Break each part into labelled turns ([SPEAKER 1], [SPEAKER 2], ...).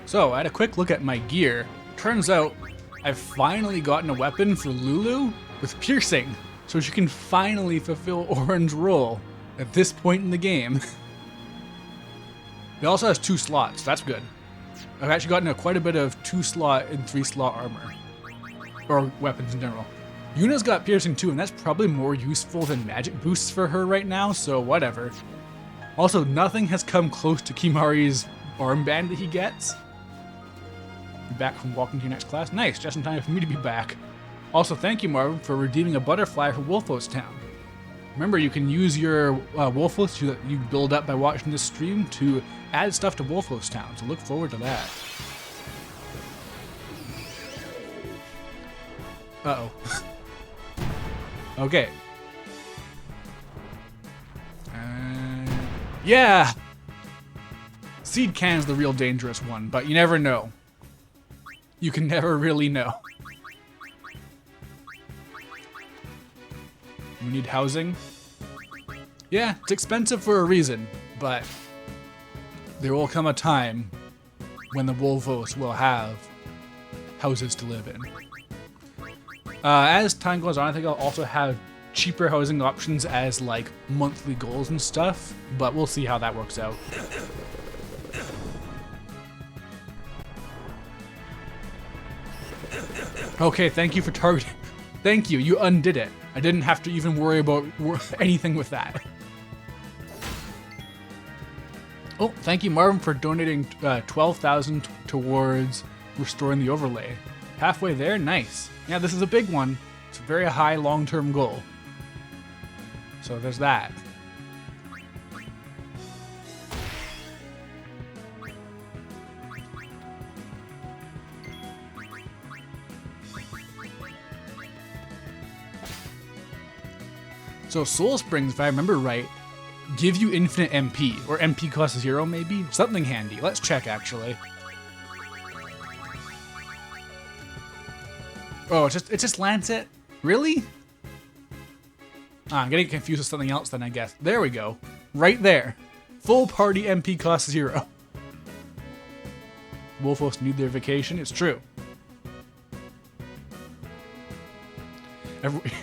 [SPEAKER 1] So I had a quick look at my gear. Turns out I've finally gotten a weapon for Lulu with piercing, so she can finally fulfill Orin's role at this point in the game. It also has 2 slots, that's good. I've actually gotten quite a bit of 2-slot and 3-slot armor. Or weapons in general. Yuna's got piercing too, and that's probably more useful than magic boosts for her right now, so whatever. Also, nothing has come close to Kimari's armband that he gets. Back from walking to your next class. Nice, just in time for me to be back. Also, thank you, Marvin, for redeeming a butterfly for Wolfos Town. Remember, you can use your Wolfos that you build up by watching this stream to add stuff to Wolfos Town, so look forward to that. Uh-oh. Okay. Yeah! Seed Cannon's the real dangerous one, but you never know. You can never really know. We need housing. Yeah, it's expensive for a reason, but there will come a time when the Wolfos will have houses to live in. As time goes on, I think I'll also have cheaper housing options as like monthly goals and stuff, but we'll see how that works out. Okay, thank you for targeting. Thank you, you undid it. I didn't have to even worry about anything with that. Oh, thank you, Marvin, for donating 12,000 towards restoring the overlay. Halfway there, nice. Yeah, this is a big one. It's a very high long-term goal. So there's that. So Soul Springs, if I remember right, give you infinite MP, or MP cost 0 maybe? Something handy. Let's check actually. Oh, it's just Lancet? Really? Ah, I'm getting confused with something else then, I guess. There we go. Right there. Full party MP cost 0. Wolfos need their vacation, it's true.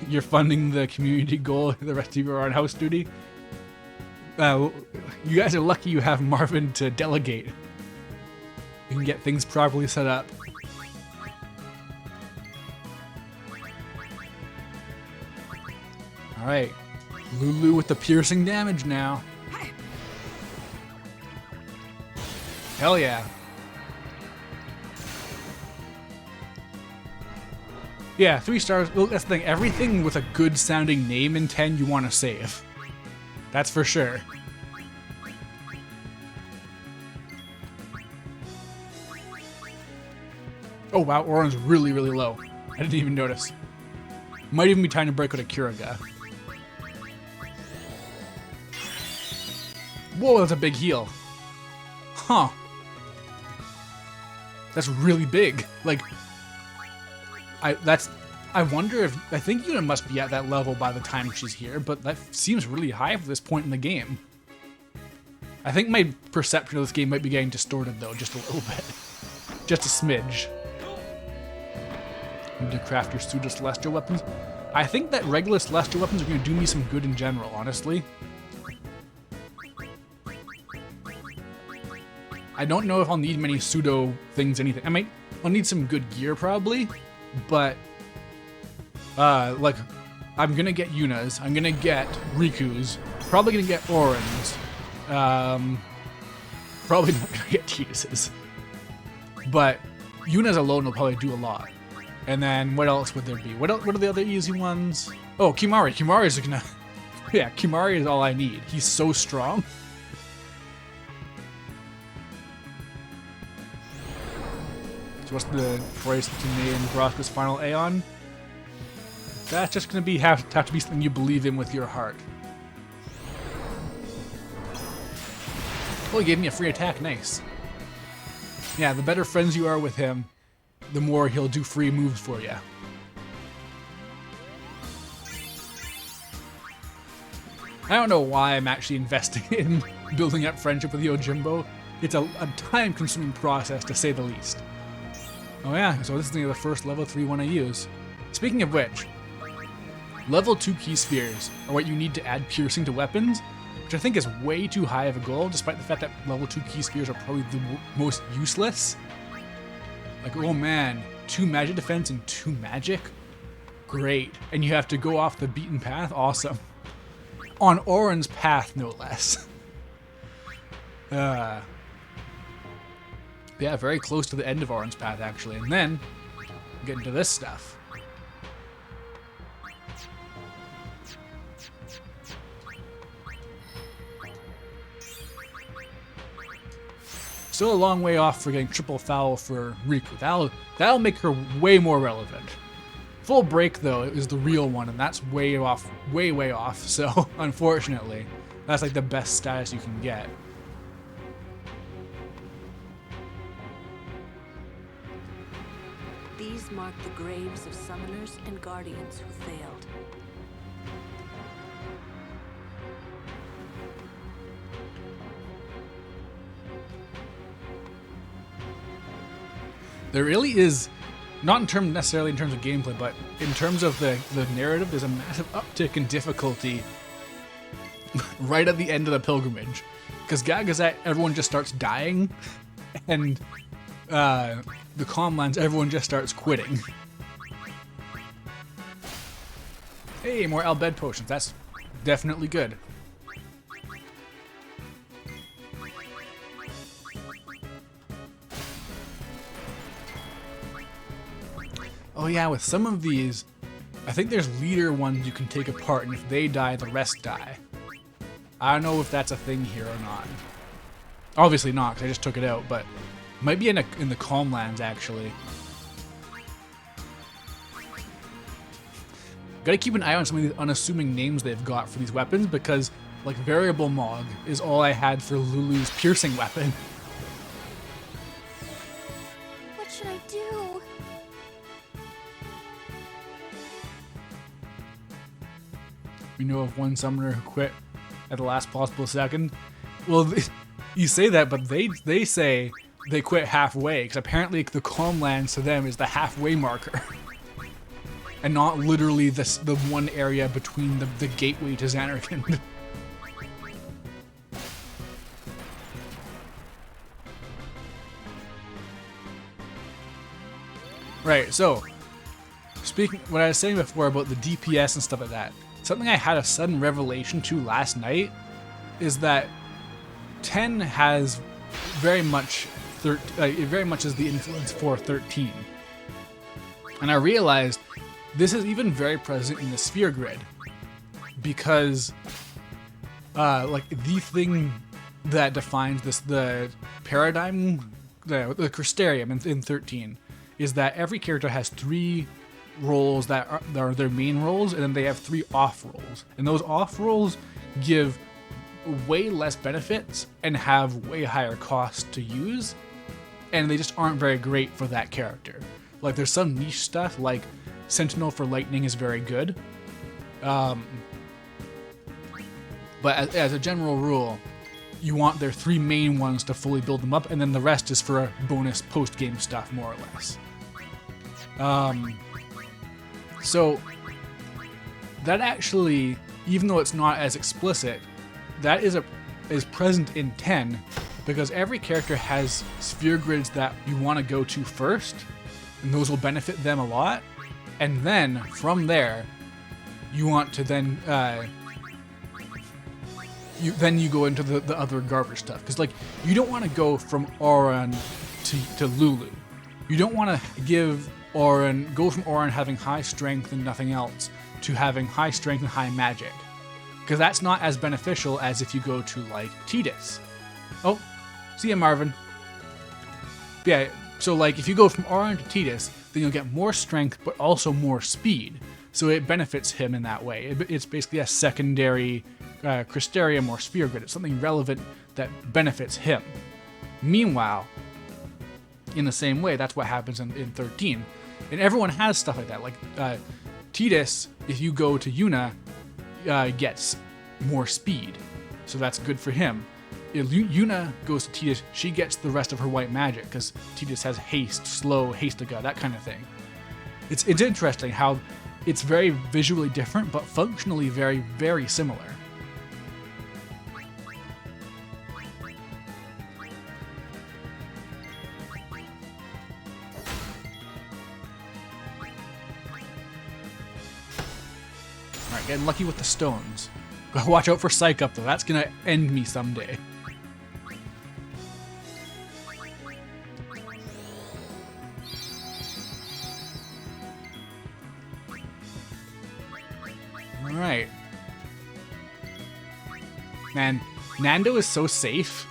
[SPEAKER 1] You're funding the community goal, the rest of you are on house duty. You guys are lucky you have Marvin to delegate. You can get things properly set up. Alright, Lulu with the piercing damage now. Hell yeah. Yeah, 3 stars. Well, that's the thing. Everything with a good sounding name in 10 you want to save. That's for sure. Oh wow, Orin's really, really low. I didn't even notice. Might even be time to break out a Kiriga. Whoa, that's a big heal. Huh. That's really big. Like, I wonder if, I think Yuna must be at that level by the time she's here, but that seems really high for this point in the game. I think my perception of this game might be getting distorted though, just a little bit. Just a smidge. Need to craft your pseudo celestial weapons. I think that regular celestial weapons are going to do me some good in general, honestly. I don't know if I'll need many pseudo things, anything. I'll need some good gear probably, but like, I'm gonna get Yuna's, I'm gonna get Riku's, probably gonna get Orin's, probably not gonna get Tidus's, but Yuna's alone will probably do a lot. And then what else would there be? What are the other easy ones? Oh, Kimari. Kimari's gonna, yeah, Kimari is all I need. He's so strong. So what's the price between me and Broska's final Aeon? That's just gonna have to be something you believe in with your heart. Oh, he gave me a free attack, nice. Yeah, the better friends you are with him, the more he'll do free moves for you. I don't know why I'm actually investing in building up friendship with Yojimbo. It's a time-consuming process, to say the least. Oh yeah, so this is the first level 3 one I use. Speaking of which, level 2 key spheres are what you need to add piercing to weapons, which I think is way too high of a goal, despite the fact that level 2 key spheres are probably the most useless. Like, oh man, 2 magic defense and 2 magic? Great. And you have to go off the beaten path? Awesome. On Auron's path, no less. Yeah, very close to the end of Auron's path, actually. And then, get into this stuff. Still a long way off for getting triple foul for Riku. That'll make her way more relevant. Full break, though, is the real one, and that's way off, way off. So, unfortunately, that's like the best status you can get.
[SPEAKER 2] These mark the graves of summoners and guardians who failed.
[SPEAKER 1] There really is, not necessarily in terms of gameplay, but in terms of the narrative, there's a massive uptick in difficulty right at the end of the pilgrimage. Because Gagazet, everyone just starts dying, and the Calmlands, everyone just starts quitting. Hey, more Albed potions, that's definitely good. Oh yeah, with some of these, I think there's leader ones you can take apart, and if they die, the rest die. I don't know if that's a thing here or not. Obviously not, because I just took it out, but might be in the Calmlands, actually. Gotta keep an eye on some of these unassuming names they've got for these weapons, because, like, Variable Mog is all I had for Lulu's piercing weapon.
[SPEAKER 2] What should I do?
[SPEAKER 1] You know of one summoner who quit at the last possible second? Well, you say that, but they say they quit halfway, because apparently the Calmlands to them is the halfway marker. And not literally the one area between the gateway to Xanarkand. Right, so, what I was saying before about the DPS and stuff like that, something I had a sudden revelation to last night is that 10 has very much is the influence for 13. And I realized this is even very present in the sphere grid, because like the thing that defines the paradigm, the Crystarium in 13, is that every character has 3 roles that are their main roles, and then they have 3 off roles, and those off roles give way less benefits and have way higher costs to use, and they just aren't very great for that character. Like, there's some niche stuff, like Sentinel for Lightning is very good, but as a general rule, you want their 3 main ones to fully build them up, and then the rest is for bonus post-game stuff, more or less. So that actually, even though it's not as explicit, that is present in 10, because every character has sphere grids that you want to go to first, and those will benefit them a lot. And then from there, you want to then you go into the other garbage stuff, because like you don't want to go from Auron to Lulu. You don't want to go from Auron having high strength and nothing else to having high strength and high magic, because that's not as beneficial as if you go to like Tidus. Oh, see ya, Marvin. Yeah, so like if you go from Auron to Tidus, then you'll get more strength but also more speed, so it benefits him in that way. It's basically a secondary Crystarium or sphere grid. It's something relevant that benefits him. Meanwhile, in the same way, that's what happens in 13. And everyone has stuff like that. Like Tidus, if you go to Yuna, gets more speed, so that's good for him. Yuna goes to Tidus, she gets the rest of her white magic because Tidus has haste, slow, haste-a-god, that kind of thing. It's interesting how it's very visually different, but functionally very, very similar. Alright, getting lucky with the stones. Gotta watch out for Psych Up though, that's gonna end me someday. Alright. Man, Nando is so safe.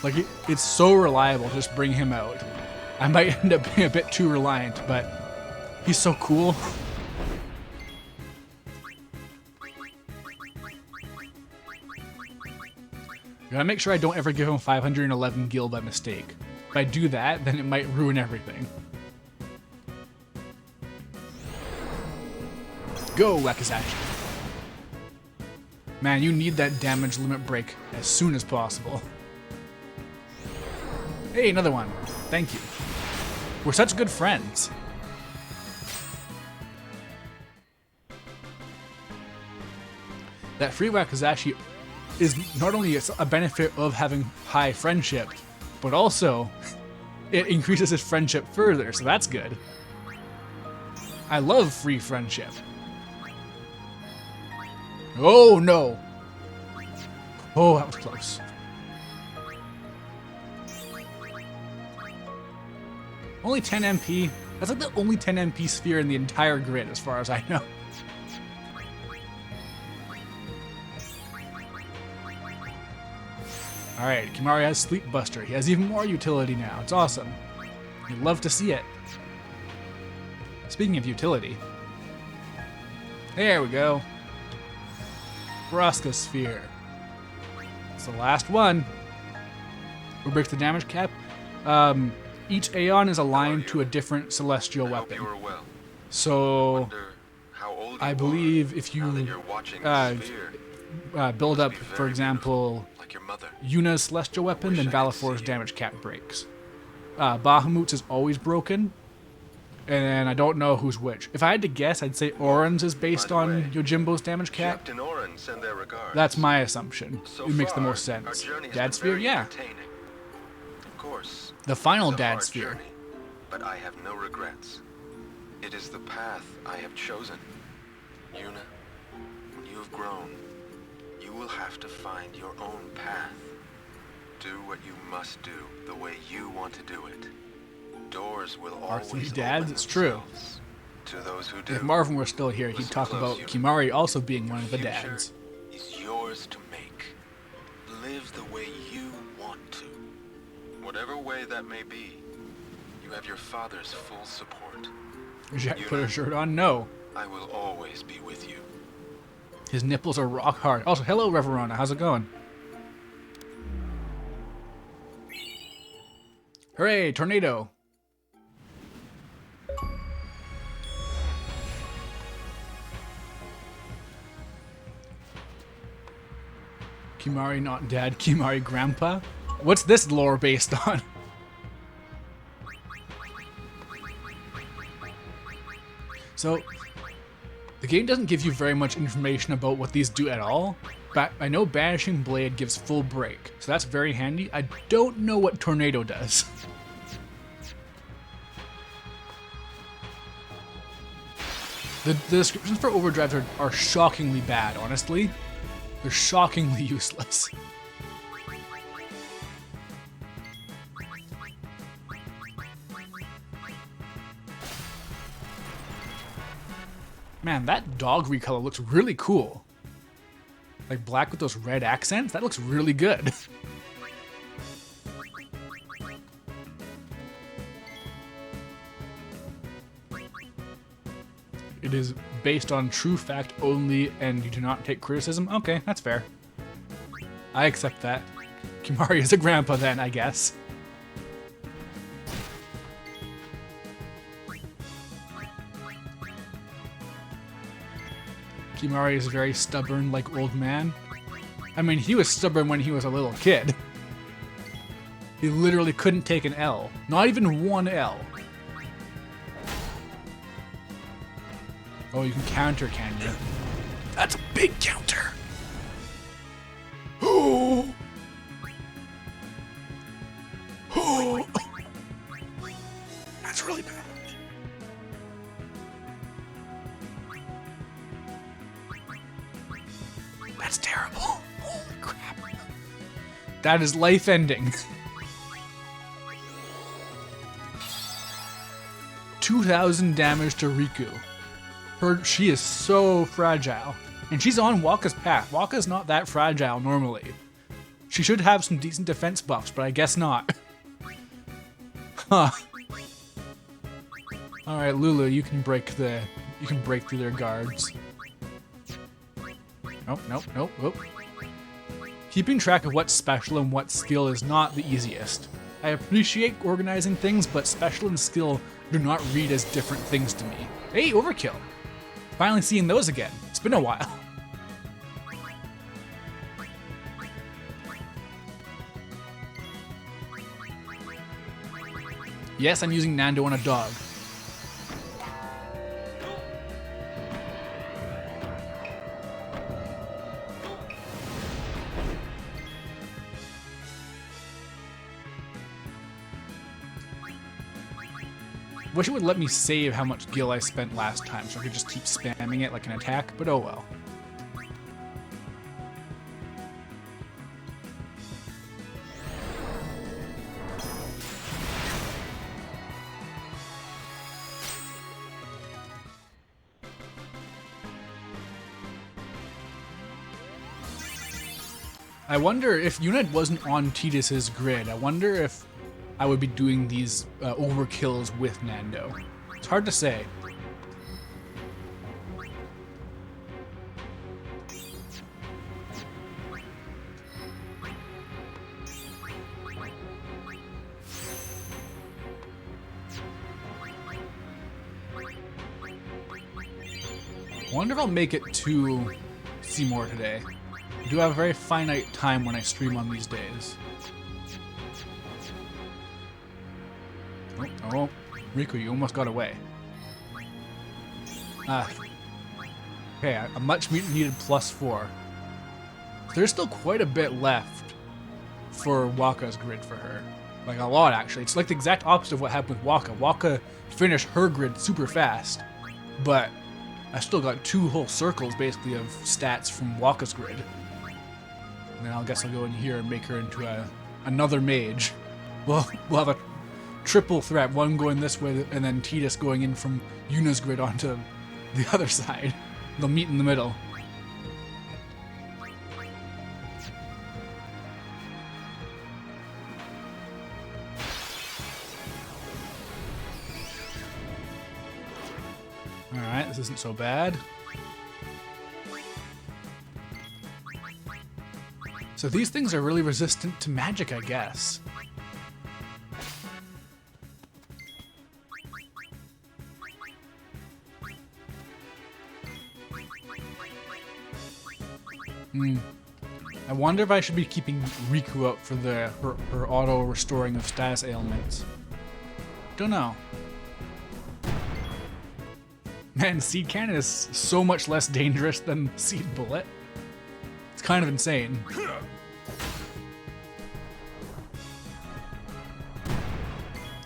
[SPEAKER 1] Like, it's so reliable to just bring him out. I might end up being a bit too reliant, but he's so cool. Gotta make sure I don't ever give him 511 gil by mistake. If I do that, then it might ruin everything. Go, Wakazashi. Man, you need that damage limit break as soon as possible. Hey, another one. Thank you. We're such good friends. That free Wakazashi is not only a benefit of having high friendship, but also it increases his friendship further, so that's good. I love free friendship. Oh no! Oh, that was close. Only 10 MP? That's like the only 10 MP sphere in the entire grid as far as I know. Alright, Kimahri has Sleep Buster. He has even more utility now. It's awesome. You'd love to see it. Speaking of utility. There we go. Braska Sphere. It's the last one. Who breaks the damage cap? Each Aeon is aligned to a different celestial weapon. So, I believe if you build up, for example, Yuna's celestial weapon, then Valifor's damage cap breaks. Bahamut's is always broken, and I don't know who's which. If I had to guess, I'd say Oren's is based on Yojimbo's damage cap. That's my assumption. It makes the most sense. Dad Sphere? Yeah. The final Dad Sphere.
[SPEAKER 3] But I have no regrets. It is the path I have chosen. Yuna, when you have grown, you will have to find your own path. Do what you must do the way you want to do it. Doors will always open
[SPEAKER 1] dads, it's true.
[SPEAKER 3] To those who do.
[SPEAKER 1] If Marvin were still here, he'd talk about Kimahri also being one of the dads.
[SPEAKER 3] Is yours to make. Live the way you want to. Whatever way that may be, you have your father's full support.
[SPEAKER 1] Jack put a shirt on? No.
[SPEAKER 3] I will always be with you.
[SPEAKER 1] His nipples are rock hard. Also, hello, Reverona. How's it going? Hooray, tornado. Kimahri not dad, Kimahri grandpa? What's this lore based on? So, the game doesn't give you very much information about what these do at all, but I know Banishing Blade gives full break, so that's very handy. I don't know what Tornado does. The descriptions for Overdrive are shockingly bad, honestly. They're shockingly useless. Man, that dog recolor looks really cool. Like black with those red accents, that looks really good. It is based on true fact only and you do not take criticism? Okay, that's fair. I accept that. Kimahri is a grandpa then, I guess. Kimahri is very stubborn like old man. I mean, he was stubborn when he was a little kid. He literally couldn't take an L. Not even one L. Oh, you can counter, can you? That's a big counter. Oh. Oh. That's really bad. That's terrible. Holy crap. That is life ending. 2,000 damage to Riku. She is so fragile. And she's on Wakka's path. Wakka's not that fragile normally. She should have some decent defense buffs, but I guess not. Huh. Alright, Lulu, you can break through their guards. Nope, nope, nope, nope. Keeping track of what's special and what's skill is not the easiest. I appreciate organizing things, but special and skill do not read as different things to me. Hey, overkill! Finally seeing those again. It's been a while. Yes, I'm using Nando on a dog. Wish it would let me save how much gil I spent last time so I could just keep spamming it like an attack, but oh well. I wonder if Unit wasn't on Tidus's grid, I wonder if I would be doing these overkills with Nando. It's hard to say. I wonder if I'll make it to Seymour today. I do have a very finite time when I stream on these days. Oh, Riku, you almost got away. Okay, a much needed +4. There's still quite a bit left for Wakka's grid for her. Like a lot, actually. It's like the exact opposite of what happened with Wakka. Wakka finished her grid super fast, but I still got 2 whole circles, basically, of stats from Wakka's grid. And then I guess I'll go in here and make her into another mage. We'll have a triple threat, one going this way and then Tidus going in from Yuna's grid onto the other side. They'll meet in the middle. Alright, this isn't so bad. So these things are really resistant to magic, I guess. I wonder if I should be keeping Riku up for her auto restoring of status ailments. Don't know. Man, Seed Cannon is so much less dangerous than Seed Bullet. It's kind of insane.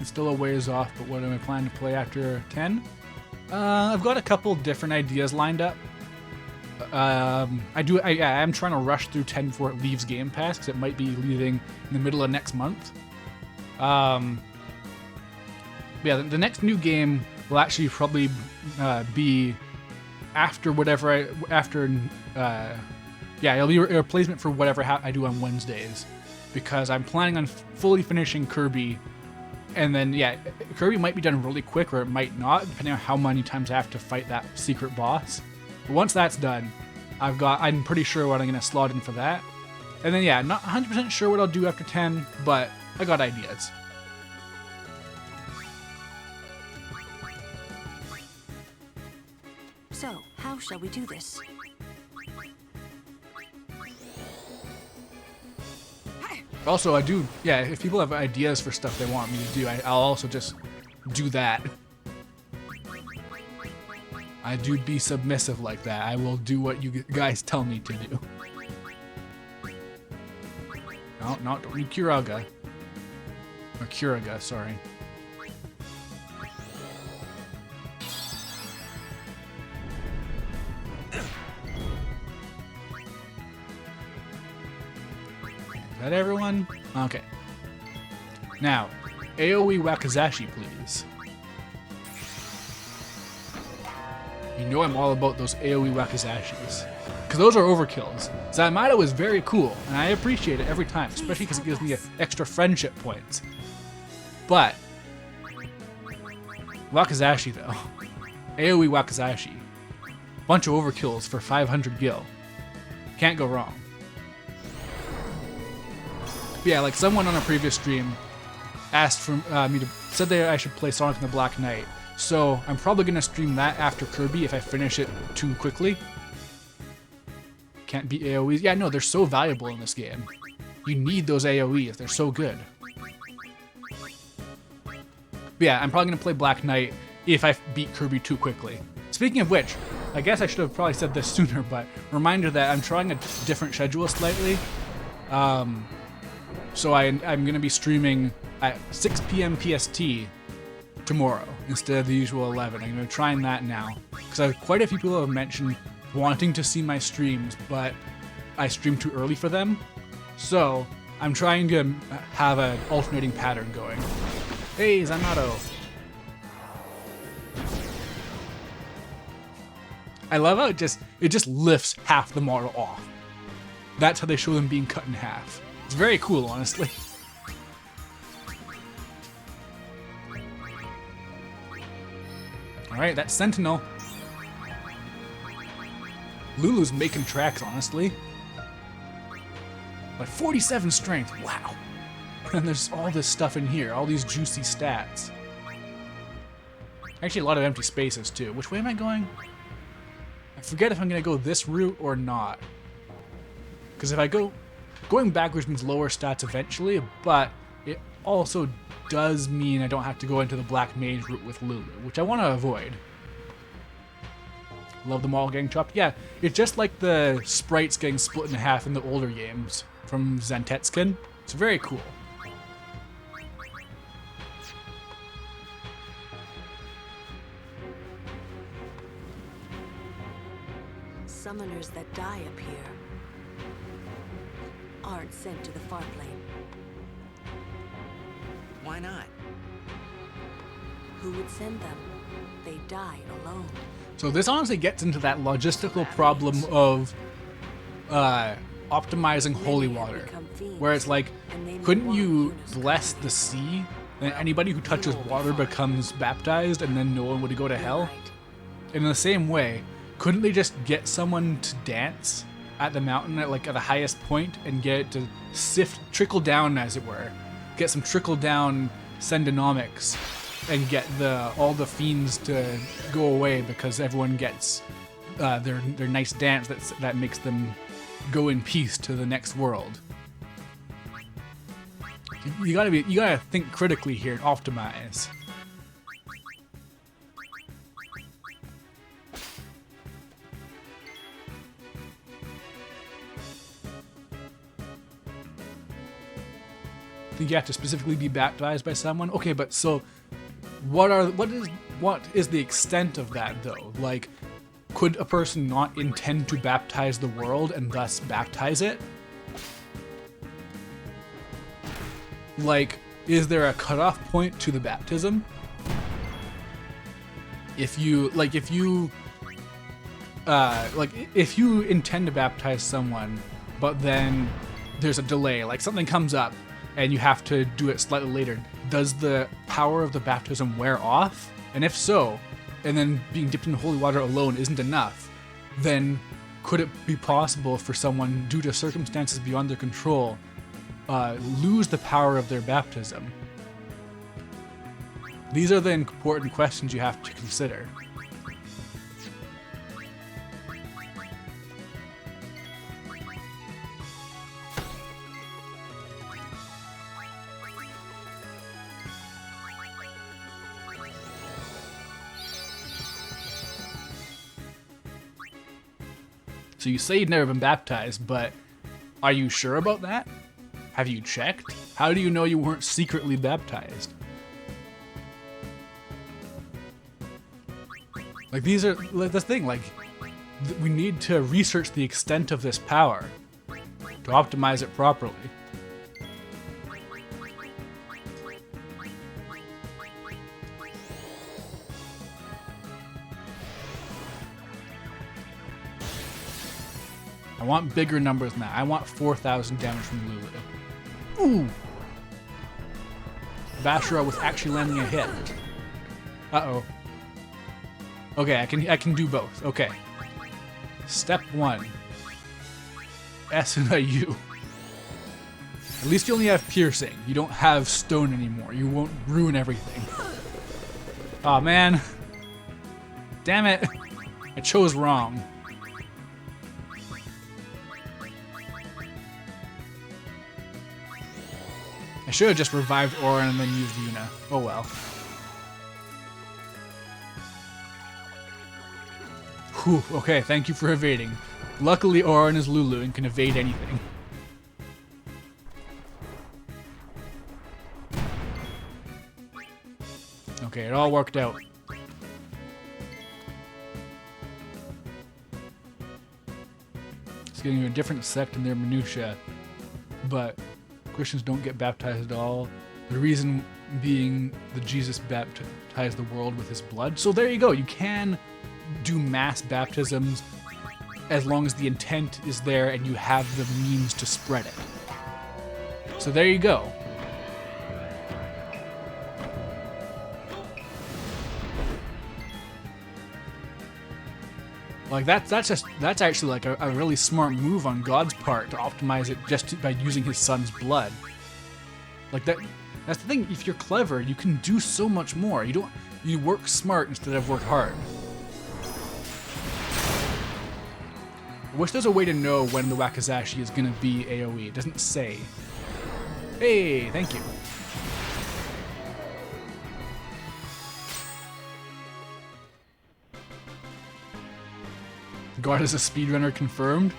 [SPEAKER 1] It's still a ways off, but what am I planning to play after 10? I've got a couple different ideas lined up. I am trying to rush through 10 before it leaves Game Pass, because it might be leaving in the middle of next month. Yeah, the next new game will actually probably be after whatever yeah, it'll be a replacement for whatever I do on Wednesdays, because I'm planning on fully finishing Kirby, and then yeah, Kirby might be done really quick or it might not, depending on how many times I have to fight that secret boss. But once that's done, I'm pretty sure what I'm gonna slot in for that. And then yeah, not 100% sure what I'll do after 10, but I got ideas.
[SPEAKER 2] So, how shall we do this?
[SPEAKER 1] Also, I do, yeah, if people have ideas for stuff they want me to do, I'll also just do that. I do be submissive like that. I will do what you guys tell me to do. No, don't need Kuraga. Or Kuraga, sorry. Is that everyone? Okay. Now, AoE Wakizashi, please. You know I'm all about those AoE Wakizashis. Because those are overkills. Zamato is very cool, and I appreciate it every time, especially because it gives me extra friendship points. But, Wakizashi though. AoE Wakizashi. Bunch of overkills for 500 gil. Can't go wrong. But yeah, like someone on a previous stream asked for me to, said that I should play Sonic and the Black Knight. So I'm probably gonna stream that after Kirby if I finish it too quickly. Can't beat AoEs. Yeah, no, they're so valuable in this game. You need those AoEs. They're so good. But yeah, I'm probably gonna play Black Knight if I beat Kirby too quickly. Speaking of which, I guess I should have probably said this sooner, but reminder that I'm trying a different schedule slightly. So I'm gonna be streaming at 6 p.m. PST tomorrow instead of the usual 11. I'm gonna be trying that now because quite a few people have mentioned wanting to see my streams, but I stream too early for them. So I'm trying to have an alternating pattern going. Hey, Zamato. I love how it just lifts half the model off. That's how they show them being cut in half. It's very cool, honestly. Alright, that's Sentinel. Lulu's making tracks, honestly. Like 47 strength, wow. And there's all this stuff in here, all these juicy stats. Actually, a lot of empty spaces, too. Which way am I going? I forget if I'm gonna go this route or not. Because if I go... Going backwards means lower stats eventually, but it also does mean I don't have to go into the Black Mage route with Lulu, which I want to avoid. Love them all getting chopped. Yeah, it's just like the sprites getting split in half in the older games from Zantetskin. It's very cool.
[SPEAKER 2] Summoners that die up here aren't sent to the far plane.
[SPEAKER 4] Why not?
[SPEAKER 2] Who would send them? They die alone.
[SPEAKER 1] So this honestly gets into that logistical problem of optimizing holy water, where it's like, couldn't you bless the sea? And anybody who touches water becomes baptized, and then no one would go to hell? In the same way, couldn't they just get someone to dance at the mountain at the highest point and get it to trickle down, as it were, get some trickle down sendonomics, and get all the fiends to go away because everyone gets their nice dance that makes them go in peace to the next world. You gotta think critically here and optimize. Think you have to specifically be baptized by someone? Okay, but so what is the extent of that though? Like, could a person not intend to baptize the world and thus baptize it? Like, is there a cutoff point to the baptism? If you intend to baptize someone, but then there's a delay, like something comes up and you have to do it slightly later, does the power of the baptism wear off? And if so, and then being dipped in holy water alone isn't enough, then could it be possible for someone, due to circumstances beyond their control, lose the power of their baptism? These are the important questions you have to consider. So you say you've never been baptized, but are you sure about that? Have you checked? How do you know you weren't secretly baptized? Like, these are like the thing, like, we need to research the extent of this power to optimize it properly. I want bigger numbers now. I want 4,000 damage from Lulu. Ooh! Bashira was actually landing a hit. Uh-oh. Okay, I can do both. Okay. Step 1. S and a U. At least you only have piercing. You don't have stone anymore. You won't ruin everything. Aw, man. Damn it. I chose wrong. I should have just revived Auron and then used Yuna. Oh well. Whew, okay, thank you for evading. Luckily Auron is Lulu and can evade anything. Okay, it all worked out. It's giving you a different sect in their minutia, but Christians don't get baptized at all. The reason being that Jesus baptized the world with his blood. So there you go. You can do mass baptisms as long as the intent is there and you have the means to spread it. So there you go. Like that's actually like a really smart move on God's part to optimize it by using his son's blood. Like that's the thing, if you're clever, you can do so much more. You work smart instead of work hard. I wish there's a way to know when the Wakizashi is gonna be AoE. It doesn't say. Hey, thank you. God is a speedrunner confirmed.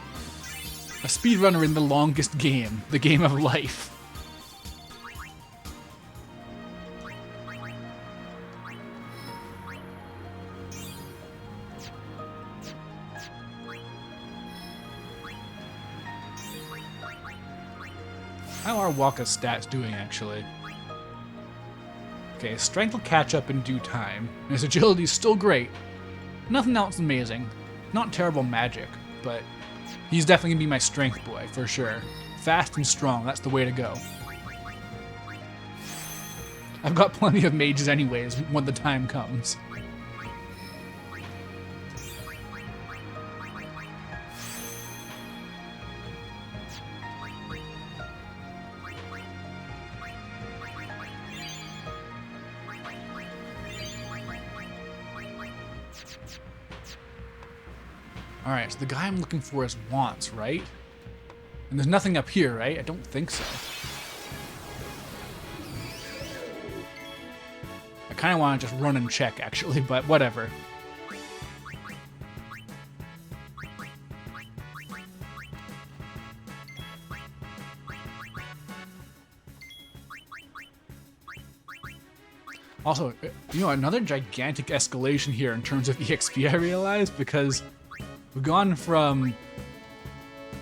[SPEAKER 1] A speedrunner in the longest game, the game of life. How are Waka's stats doing, actually? Okay, strength will catch up in due time, and his agility is still great. Nothing else amazing. Not terrible magic, but he's definitely gonna be my strength boy, for sure. Fast and strong, that's the way to go. I've got plenty of mages anyways, when the time comes. Alright, so the guy I'm looking for is wants, right? And there's nothing up here, right? I don't think so. I kind of want to just run and check, actually, but whatever. Also, you know, another gigantic escalation here in terms of EXP, I realized, because we've gone from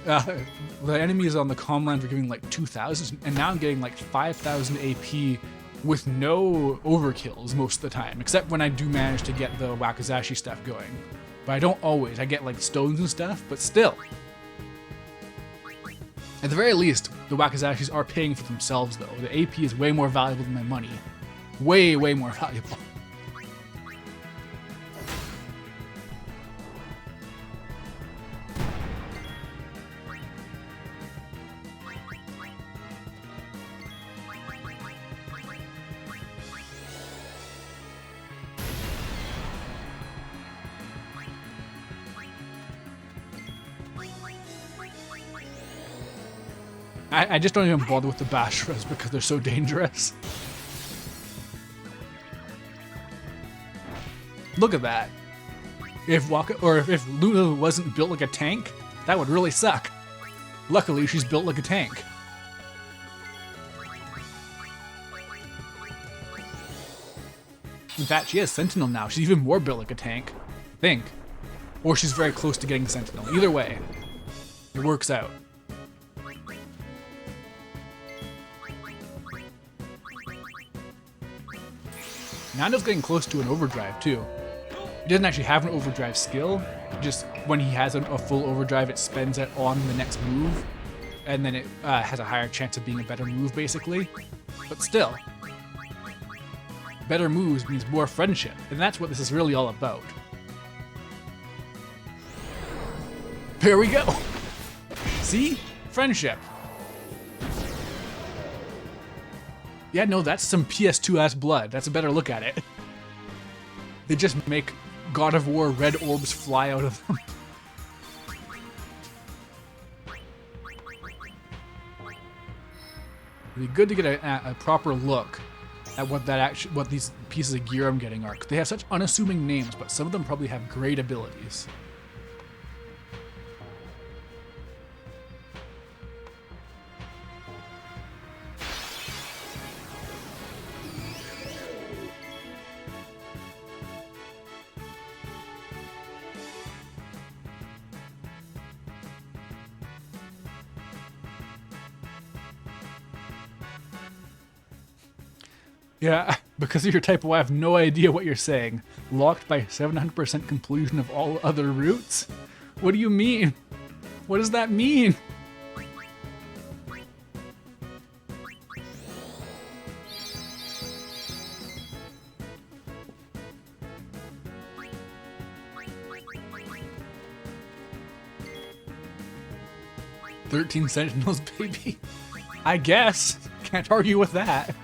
[SPEAKER 1] the enemies on the Comland were giving like 2,000, and now I'm getting like 5,000 AP with no overkills most of the time, except when I do manage to get the Wakizashi stuff going. But I don't always. I get like stones and stuff, but still. At the very least, the Wakizashis are paying for themselves though. The AP is way more valuable than my money. Way, way more valuable. I just don't even bother with the Basharas because they're so dangerous. Look at that. If Luna wasn't built like a tank, That would really suck. Luckily, she's built like a tank. In fact, she has Sentinel now. She's even more built like a tank, I think. Or she's very close to getting Sentinel. Either way, it works out. Nando's getting close to an overdrive, too. He doesn't actually have an overdrive skill. Just when he has a full overdrive, it spends it on the next move. And then it has a higher chance of being a better move, basically. But still, better moves means more friendship. And that's what this is really all about. There we go. See? Friendship. Yeah, no, that's some PS2-ass blood. That's a better look at it. They just make God of War red orbs fly out of them. It'd be good to get a proper look at what these pieces of gear I'm getting are. 'Cause they have such unassuming names, but some of them probably have great abilities. Yeah, because of your typo, I have no idea what you're saying. Locked by 700% completion of all other routes? What do you mean? What does that mean? "13 Sentinels, baby." I guess. Can't argue with that.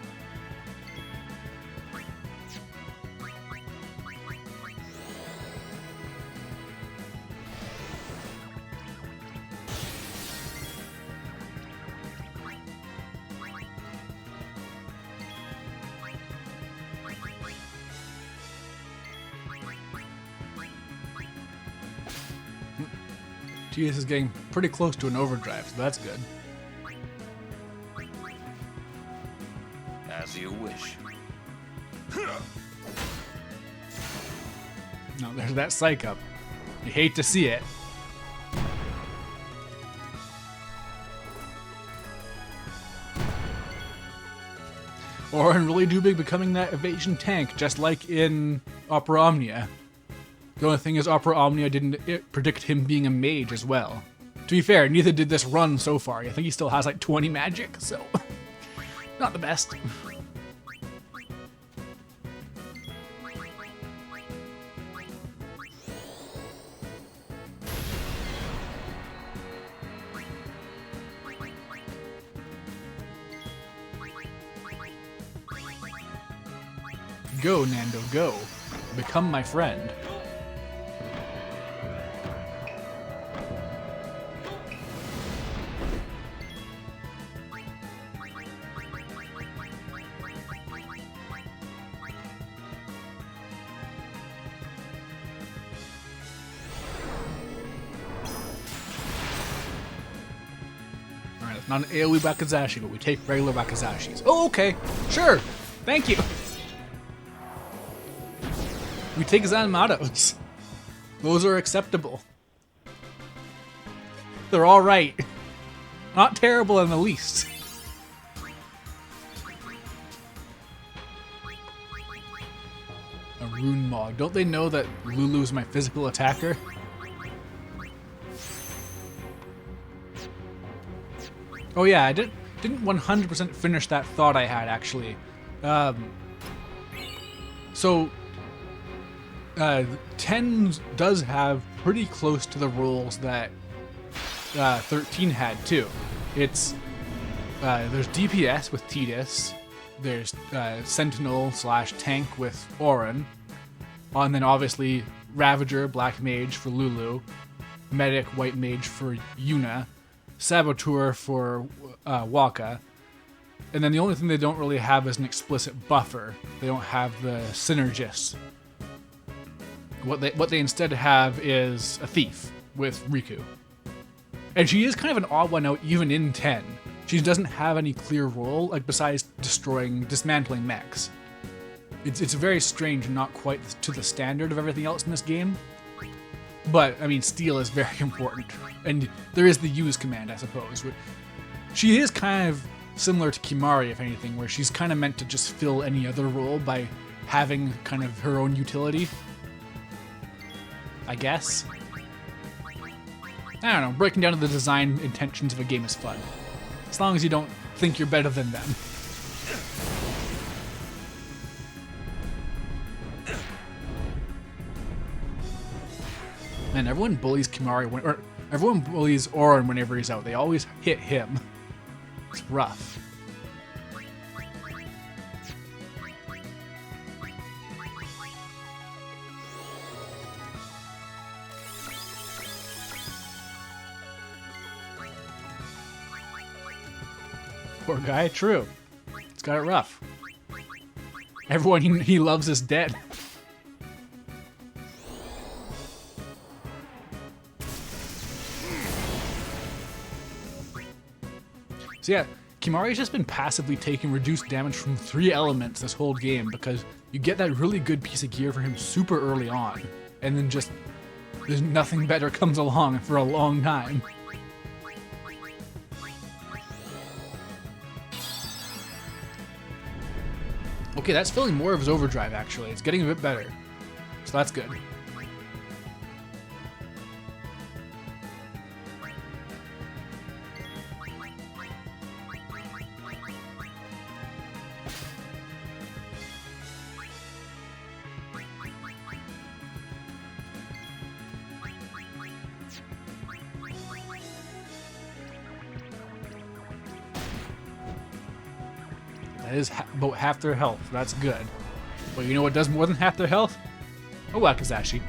[SPEAKER 1] TS is getting pretty close to an overdrive, so that's good.
[SPEAKER 4] As you wish.
[SPEAKER 1] No, there's that psych up. You hate to see it. Orin really do be becoming that evasion tank, just like in Opera Omnia. The only thing is Opera Omnia didn't predict him being a mage as well. To be fair, neither did this run so far. I think he still has like 20 magic, so not the best. Go, Nando, go. Become my friend. Alright, it's not an AoE Wakizashi, but we take regular Wakizashis. Oh, okay. Sure. Thank you. We take Zanmatos. Those are acceptable. They're alright. Not terrible in the least. A rune mog. Don't they know that Lulu's my physical attacker? Oh yeah, I didn't 100% finish that thought I had, actually. So 10 does have pretty close to the roles that 13 had too. It's there's DPS with Tidus, there's Sentinel / tank with Orin, and then obviously Ravager, Black Mage for Lulu, Medic, White Mage for Yuna, Saboteur for Waka, and then the only thing they don't really have is an explicit buffer. They don't have the Synergist. What they instead have is a Thief with Riku. And she is kind of an odd one out even in 10. She doesn't have any clear role, like besides dismantling mechs. It's very strange and not quite to the standard of everything else in this game. But, I mean, steal is very important. And there is the use command, I suppose. She is kind of similar to Kimari, if anything, where she's kind of meant to just fill any other role by having kind of her own utility. I guess. I don't know, breaking down to the design intentions of a game is fun. As long as you don't think you're better than them. Man, everyone bullies Kimari, or everyone bullies Auron whenever he's out. They always hit him. It's rough. Poor guy, true. It's got it rough. Everyone he loves is dead. So yeah, Kimari's just been passively taking reduced damage from 3 elements this whole game because you get that really good piece of gear for him super early on, and then just there's nothing better comes along for a long time. Okay, that's filling more of his overdrive actually. It's getting a bit better. So that's good. That is about half their health. That's good. But you know what does more than half their health? A Wakizashi.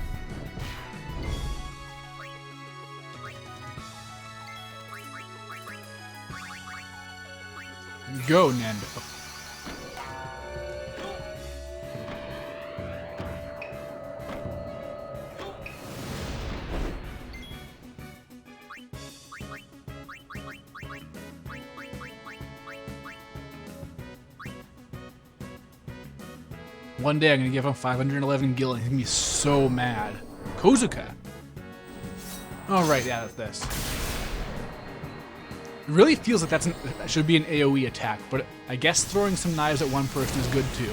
[SPEAKER 1] Go, Nando. One day I'm gonna give him 511 gil and he's gonna be so mad. Kozuka. Oh right, yeah, that's this. It really feels like that should be an AoE attack, but I guess throwing some knives at one person is good too.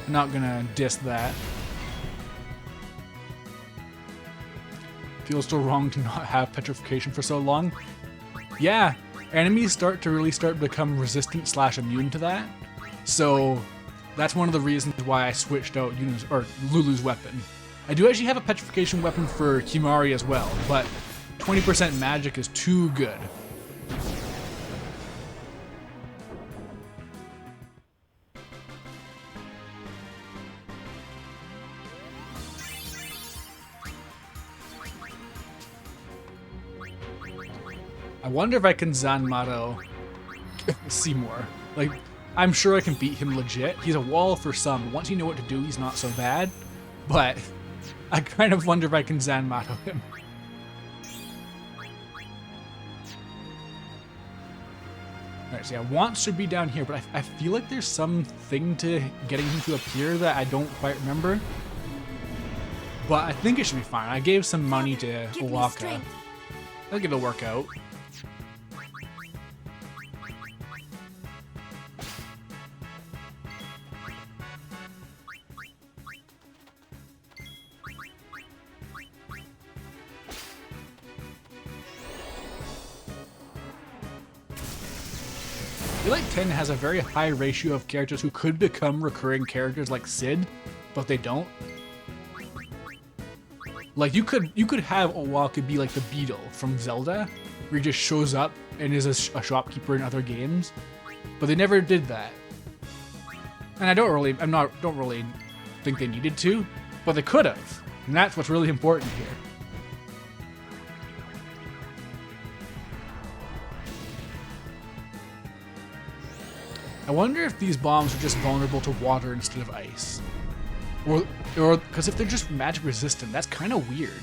[SPEAKER 1] I'm not gonna diss that. Feels so wrong to not have petrification for so long. Yeah, enemies start to become resistant / immune to that. So that's one of the reasons why I switched out Lulu's weapon. I do actually have a petrification weapon for Kimari as well, but 20% magic is too good. I wonder if I can Zanmato Seymour. Like, I'm sure I can beat him legit. He's a wall for some. Once you know what to do, he's not so bad. But I kind of wonder if I can Zanmato him. Alright, so yeah, wants should be down here, but I feel like there's something to getting him to appear that I don't quite remember. But I think it should be fine. I gave some money to Owaka. I think it'll work out. I feel like 10 has a very high ratio of characters who could become recurring characters like Sid, but they don't. Like you could have Owaka be like the Beetle from Zelda, where he just shows up and is a shopkeeper in other games, but they never did that. And I don't really think they needed to, but they could have, and that's what's really important here. I wonder if these bombs are just vulnerable to water instead of ice. Or because if they're just magic resistant, that's kind of weird.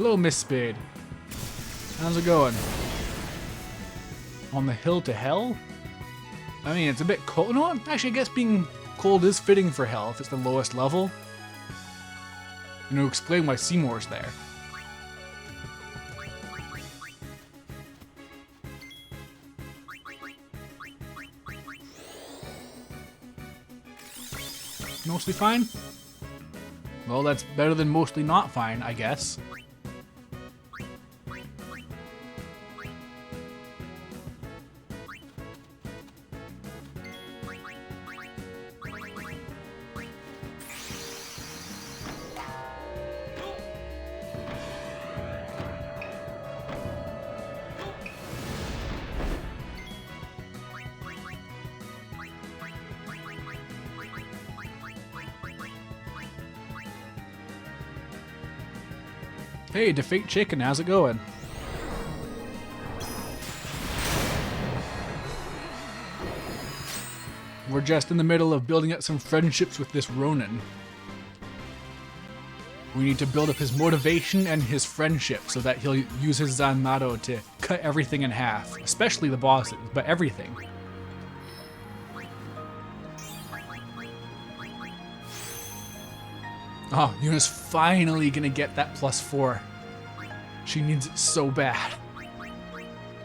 [SPEAKER 1] Hello, Miss Spade. How's it going? On the hill to hell? I mean, it's a bit cold. No, actually, I guess being cold is fitting for hell if it's the lowest level. You know, explain why Seymour's there. Mostly fine? Well, that's better than mostly not fine, I guess. Hey, Defeat Chicken, how's it going? We're just in the middle of building up some friendships with this Ronin. We need to build up his motivation and his friendship so that he'll use his Zanmato to cut everything in half, especially the bosses, but everything. Oh, Yuna's finally gonna get that +4. She needs it so bad.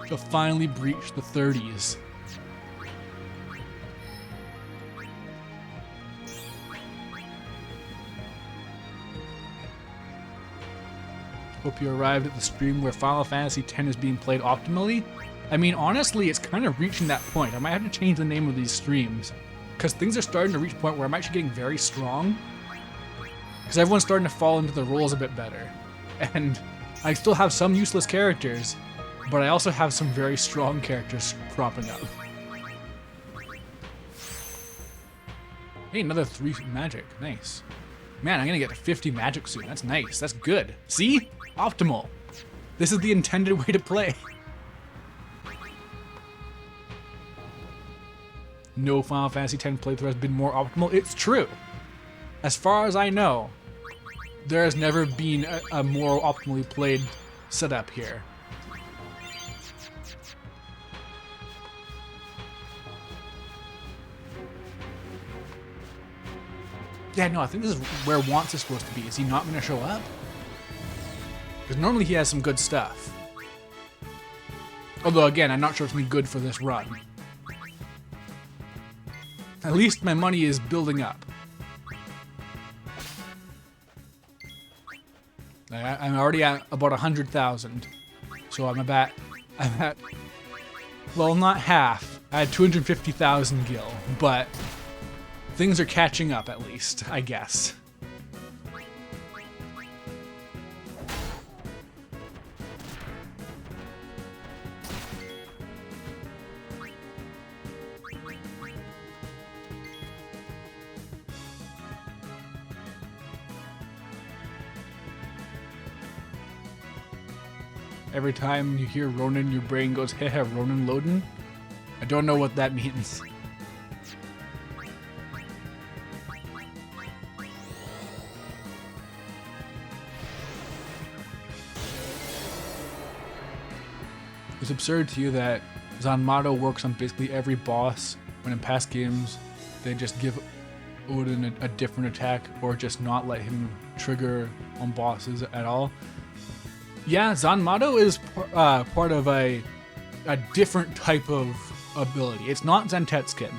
[SPEAKER 1] She'll finally breach the 30s. Hope you arrived at the stream where Final Fantasy X is being played optimally. I mean, honestly, it's kind of reaching that point. I might have to change the name of these streams, because things are starting to reach a point where I'm actually getting very strong. Because everyone's starting to fall into the roles a bit better. And I still have some useless characters, but I also have some very strong characters cropping up. Hey, another 3 magic. Nice. Man, I'm gonna get to 50 magic soon. That's nice. That's good. See? Optimal. This is the intended way to play. No Final Fantasy X playthrough has been more optimal. It's true. As far as I know, there has never been a more optimally played setup here. Yeah, no, I think this is where Wants is supposed to be. Is he not going to show up? Because normally he has some good stuff. Although, again, I'm not sure it's going to be good for this run. At least my money is building up. I'm already at about 100,000. So I'm at, well, not half. I had 250,000 gil, but things are catching up at least, I guess. Every time you hear Ronin, your brain goes, "Hehe, Ronin loadin'." I don't know what that means. It's absurd to you that Zanmato works on basically every boss, when in past games they just give Odin a different attack or just not let him trigger on bosses at all. Yeah, Zanmato is part of a different type of ability. It's not Zentetskin.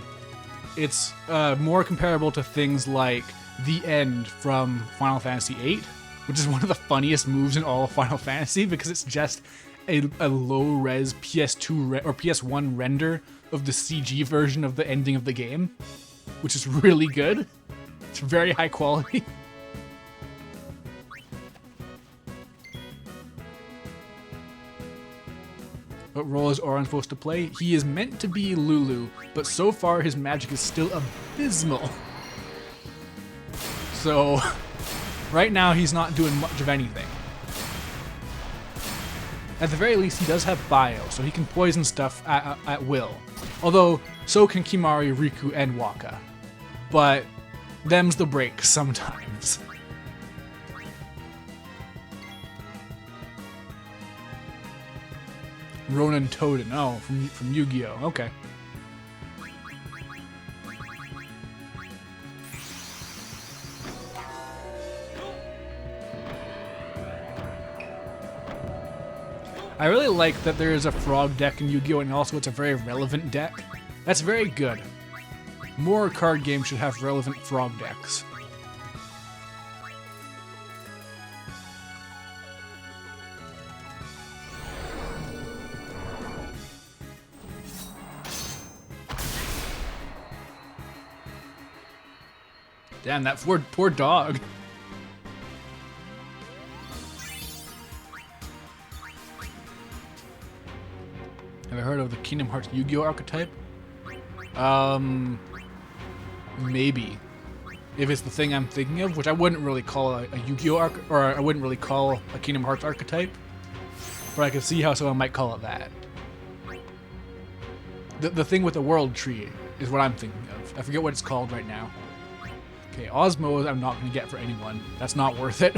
[SPEAKER 1] It's more comparable to things like the End from Final Fantasy VIII, which is one of the funniest moves in all of Final Fantasy because it's just a low-res PS2 or PS1 render of the CG version of the ending of the game, which is really good. It's very high quality. What role is Auron supposed to play? He is meant to be Lulu, but so far his magic is still abysmal. So, right now he's not doing much of anything. At the very least, he does have bio, so he can poison stuff at will. Although, so can Kimari, Riku, and Waka. But, them's the breaks sometimes. Ronan Toden. Oh, from Yu-Gi-Oh. Okay. I really like that there is a frog deck in Yu-Gi-Oh! And also it's a very relevant deck. That's very good. More card games should have relevant frog decks. Damn, that poor dog. Have I heard of the Kingdom Hearts Yu-Gi-Oh! Archetype? Maybe. If it's the thing I'm thinking of, which I wouldn't really call a Yu-Gi-Oh! Or I wouldn't really call a Kingdom Hearts archetype. But I can see how someone might call it that. The thing with the world tree is what I'm thinking of. I forget what it's called right now. Okay, Osmos I'm not going to get for anyone. That's not worth it.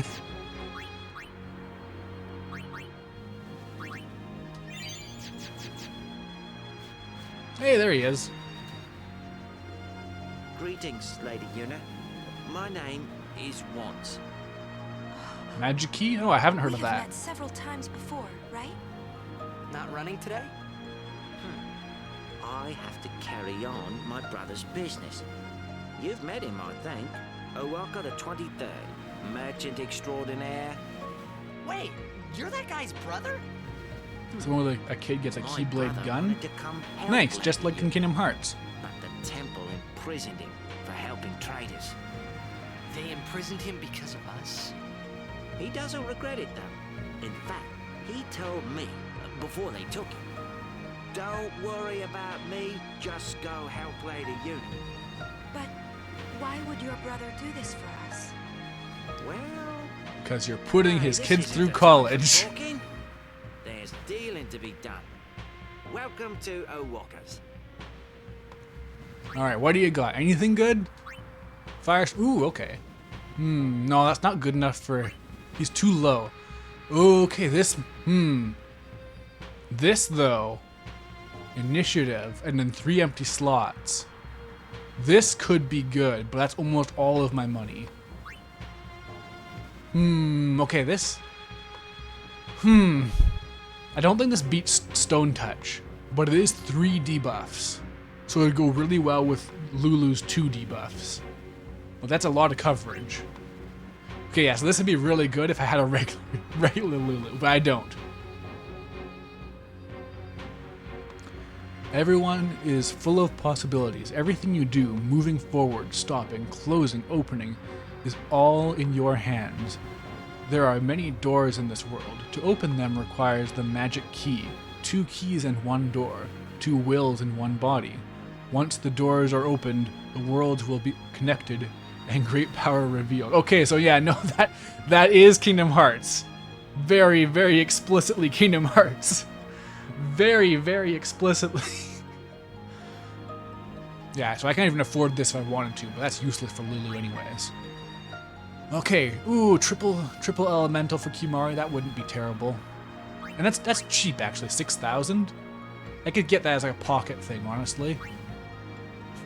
[SPEAKER 1] Hey, there he is.
[SPEAKER 4] Greetings, Lady Yuna. My name is Want.
[SPEAKER 1] Magic Key? Oh, I haven't heard of
[SPEAKER 2] We have
[SPEAKER 1] that.
[SPEAKER 2] met several times before, right?
[SPEAKER 5] Not running today?
[SPEAKER 4] I have to carry on my brother's business. You've met him, I think. Owaka the 23rd, merchant extraordinaire.
[SPEAKER 5] Wait, you're that guy's brother?
[SPEAKER 1] So when a kid gets a
[SPEAKER 4] My
[SPEAKER 1] Keyblade
[SPEAKER 4] brother
[SPEAKER 1] gun.
[SPEAKER 4] wanted to come help
[SPEAKER 1] Nice, just
[SPEAKER 4] Lady
[SPEAKER 1] like in
[SPEAKER 4] Yuna,
[SPEAKER 1] Kingdom Hearts.
[SPEAKER 4] but the temple imprisoned him for helping traders.
[SPEAKER 5] They imprisoned him because of us?
[SPEAKER 4] He doesn't regret it, though. In fact, he told me before they took him, "Don't worry about me, just go help Lady Yuna."
[SPEAKER 2] But why would your brother do this for us?
[SPEAKER 4] Well,
[SPEAKER 1] Because you're putting his
[SPEAKER 4] this
[SPEAKER 1] kids
[SPEAKER 4] isn't
[SPEAKER 1] through
[SPEAKER 4] the time for
[SPEAKER 1] college.
[SPEAKER 4] talking. There's dealing to be done. Welcome to Owaka's.
[SPEAKER 1] Alright, what do you got? Anything good? Fire. Ooh, okay. No, that's not good enough for. He's too low. Okay, this. This, though. Initiative, and then 3 empty slots. This could be good, but that's almost all of my money. Okay, this. I don't think this beats Stone Touch, but it is 3 debuffs. So it would go really well with Lulu's 2 debuffs. Well, that's a lot of coverage. Okay, yeah, so this would be really good if I had a regular Lulu, but I don't. Everyone is full of possibilities. Everything you do, moving forward, stopping, closing, opening, is all in your hands. There are many doors in this world. To open them requires the magic key. 2 keys and 1 door. 2 wills in 1 body. Once the doors are opened, the worlds will be connected and great power revealed. Okay, so yeah, no, that is Kingdom Hearts. Very, very explicitly Kingdom Hearts. Very, very explicitly. Yeah, so I can't even afford this if I wanted to, but that's useless for Lulu anyways. Okay, ooh, triple elemental for Kimari, that wouldn't be terrible. And that's cheap actually, 6,000? I could get that as like a pocket thing, honestly.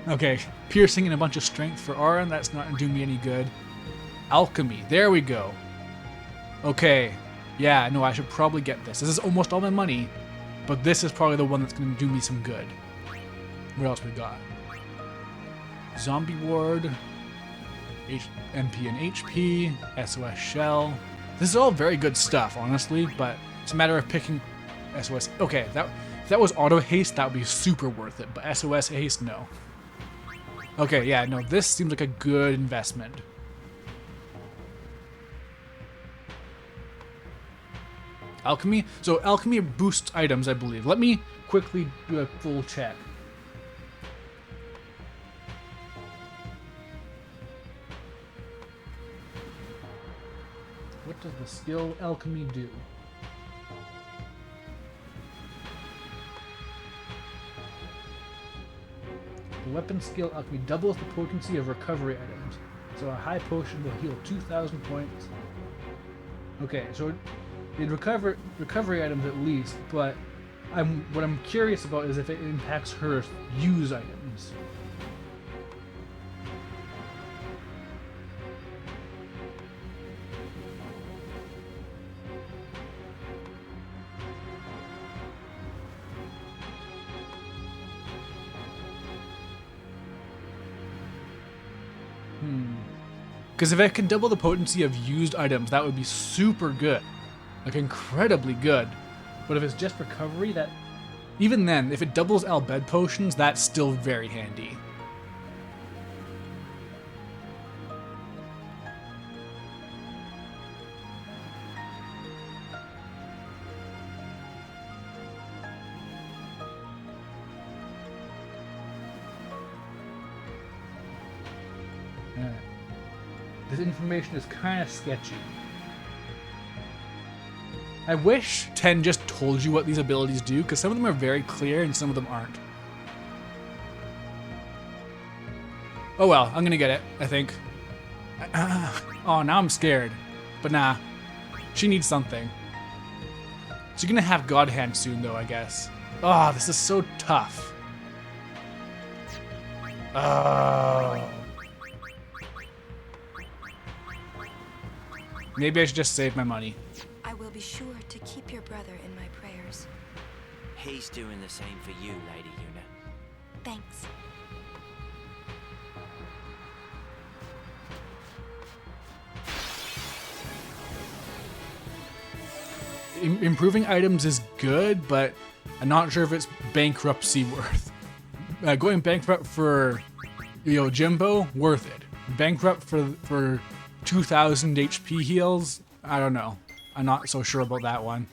[SPEAKER 1] Okay, piercing and a bunch of strength for Auron, that's not doing me any good. Alchemy, there we go. Okay, yeah, no, I should probably get this. This is almost all my money, but this is probably the one that's going to do me some good. What else we got? Zombie Ward, MP and HP, SOS Shell. This is all very good stuff, honestly, but it's a matter of picking SOS. Okay, if that was auto haste, that would be super worth it, but SOS haste, no. Okay, yeah, no, this seems like a good investment. Alchemy? So alchemy boosts items, I believe. Let me quickly do a full check. What does the skill alchemy do? The weapon skill alchemy doubles the potency of recovery items. So a high potion will heal 2,000 points. Okay, so it recovery items at least, but what I'm curious about is if it impacts her use items. Because if it can double the potency of used items, that would be super good. Like, incredibly good. But if it's just recovery, that... Even then, if it doubles Al Bhed potions, that's still very handy. This information is kind of sketchy. I wish 10 just told you what these abilities do, because some of them are very clear and some of them aren't. Oh well, I'm gonna get it, I think. Oh, now I'm scared. But nah, she needs something. She's gonna have God Hand soon though, I guess. Oh, this is so tough. Oh. Maybe I should just save my money.
[SPEAKER 6] I will be sure to keep your brother in my prayers.
[SPEAKER 4] He's doing the same for you, Lady Una.
[SPEAKER 6] Thanks.
[SPEAKER 1] Improving items is good, but I'm not sure if it's bankruptcy worth. Going bankrupt for, Jimbo, worth it. Bankrupt for 2,000 HP heals, I don't know. I'm not so sure about that one.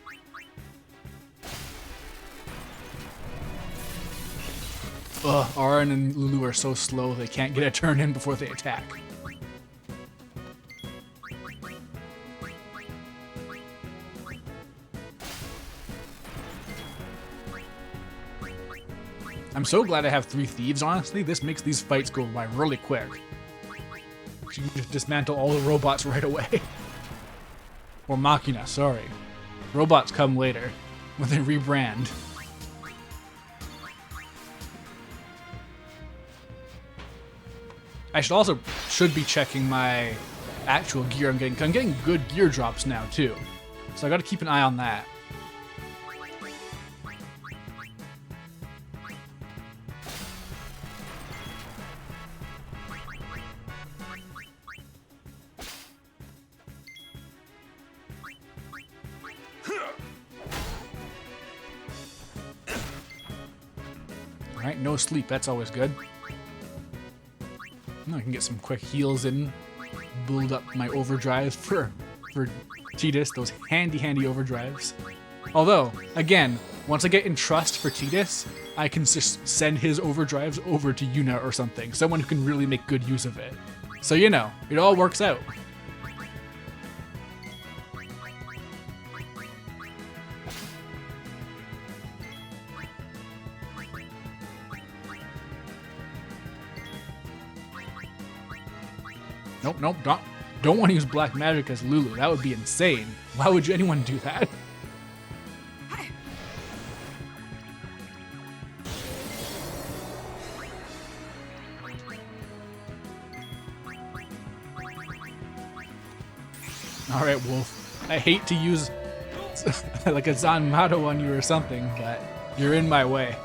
[SPEAKER 1] Ugh, Auron and Lulu are so slow they can't get a turn in before they attack. I'm so glad I have 3 thieves, honestly. This makes these fights go by really quick. You can just dismantle all the robots right away. Or Machina, sorry. Robots come later, when they rebrand. I should be checking my actual gear I'm getting good gear drops now too. So I gotta keep an eye on that. Alright, no sleep, that's always good. I can get some quick heals in, build up my overdrives for Tidus, those handy overdrives. Although, again, once I get in trust for Tidus, I can just send his overdrives over to Una or something, someone who can really make good use of it. So it all works out. Nope, don't want to use black magic as Lulu. That would be insane. Why would anyone do that? Alright, Wolf. I hate to use like a Zanmato on you or something, but you're in my way.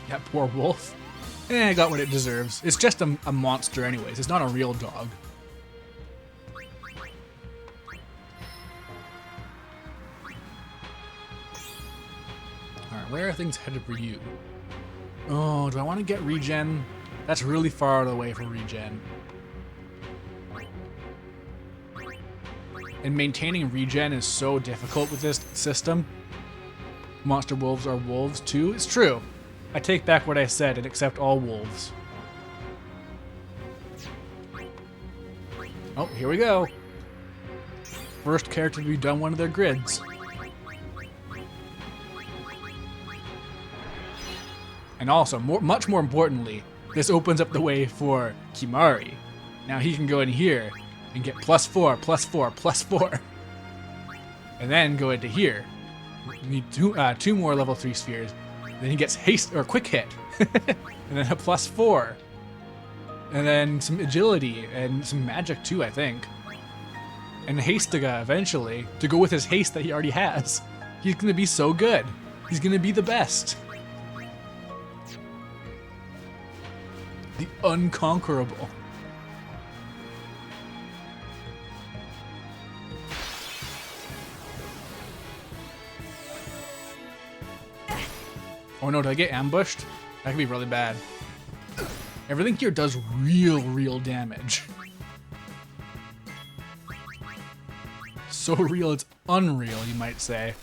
[SPEAKER 1] That poor wolf. I got what it deserves. It's just a monster anyways. It's not a real dog. Alright, where are things headed for you? Oh, do I want to get regen? That's really far away for regen. And maintaining regen is so difficult with this system. Monster wolves are wolves too. It's true. I take back what I said and accept all wolves. Oh, here we go. First character to be done one of their grids. And also, much more importantly, this opens up the way for Kimari. Now he can go in here and get +4, +4, +4. And then go into here. You need two more level 3 spheres. Then he gets haste or quick hit. And then a +4. And then some agility and some magic too, I think. And Hastiga eventually to go with his haste that he already has. He's gonna be so good. He's gonna be the best. The unconquerable. Oh no, did I get ambushed? That could be really bad. Everything here does real damage. So real, it's unreal, you might say.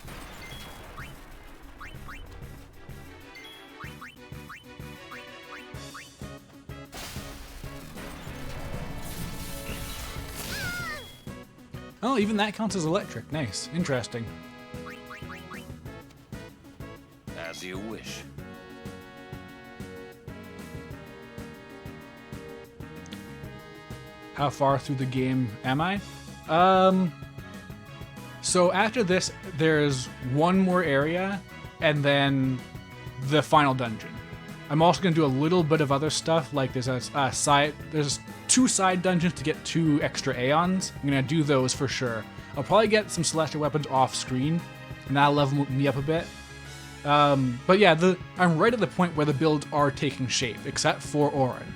[SPEAKER 1] Oh, even that counts as electric. Nice. Interesting.
[SPEAKER 7] As you wish.
[SPEAKER 1] How far through the game am I? So after this, there's one more area, and then the final dungeon. I'm also going to do a little bit of other stuff, like there's there's 2 side dungeons to get 2 extra Aeons. I'm going to do those for sure. I'll probably get some celestial weapons off screen, and that'll level me up a bit. But yeah, I'm right at the point where the builds are taking shape, except for Auron.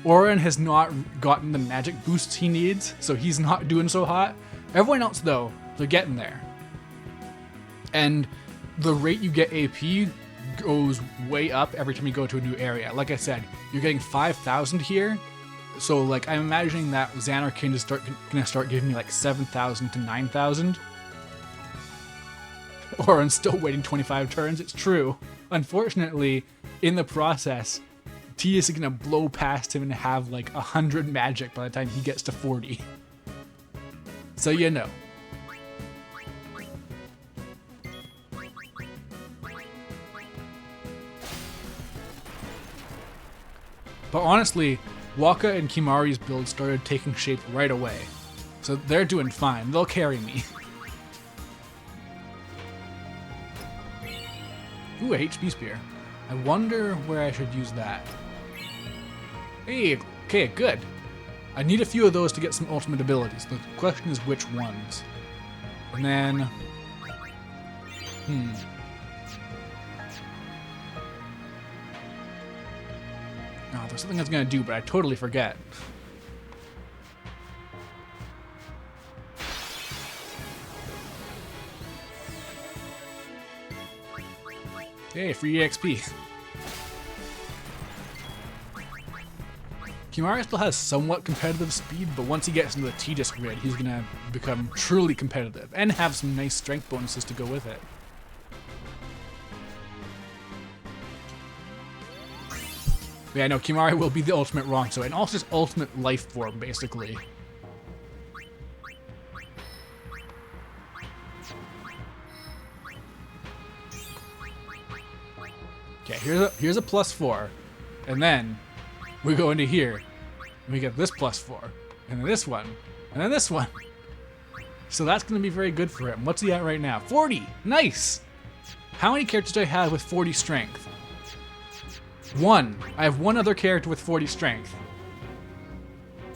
[SPEAKER 1] Auron has not gotten the magic boosts he needs, so he's not doing so hot. Everyone else, though, they're getting there. And the rate you get AP goes way up every time you go to a new area. Like I said, you're getting 5,000 here. So, like, I'm imagining that Xanarkin is gonna start giving me like 7,000 to 9,000. Auron's still waiting 25 turns. It's true. Unfortunately, in the process, T is gonna blow past him and have like 100 magic by the time he gets to 40. So you know. But honestly, Waka and Kimari's build started taking shape right away. So they're doing fine. They'll carry me. Ooh, a HP spear. I wonder where I should use that. Hey, okay, good. I need a few of those to get some ultimate abilities. The question is which ones. And then... Oh, there's something I was gonna do, but I totally forget. Hey, free EXP. Kimari still has somewhat competitive speed, but once he gets into the T-Disc grid, he's gonna become truly competitive and have some nice strength bonuses to go with it. But yeah, no, Kimari will be the ultimate Ronso, and also his ultimate life form, basically. Okay, here's a +4, and then we go into here, and we get this +4, and then this one, and then this one. So that's going to be very good for him. What's he at right now? 40! Nice! How many characters do I have with 40 strength? 1. I have one other character with 40 strength.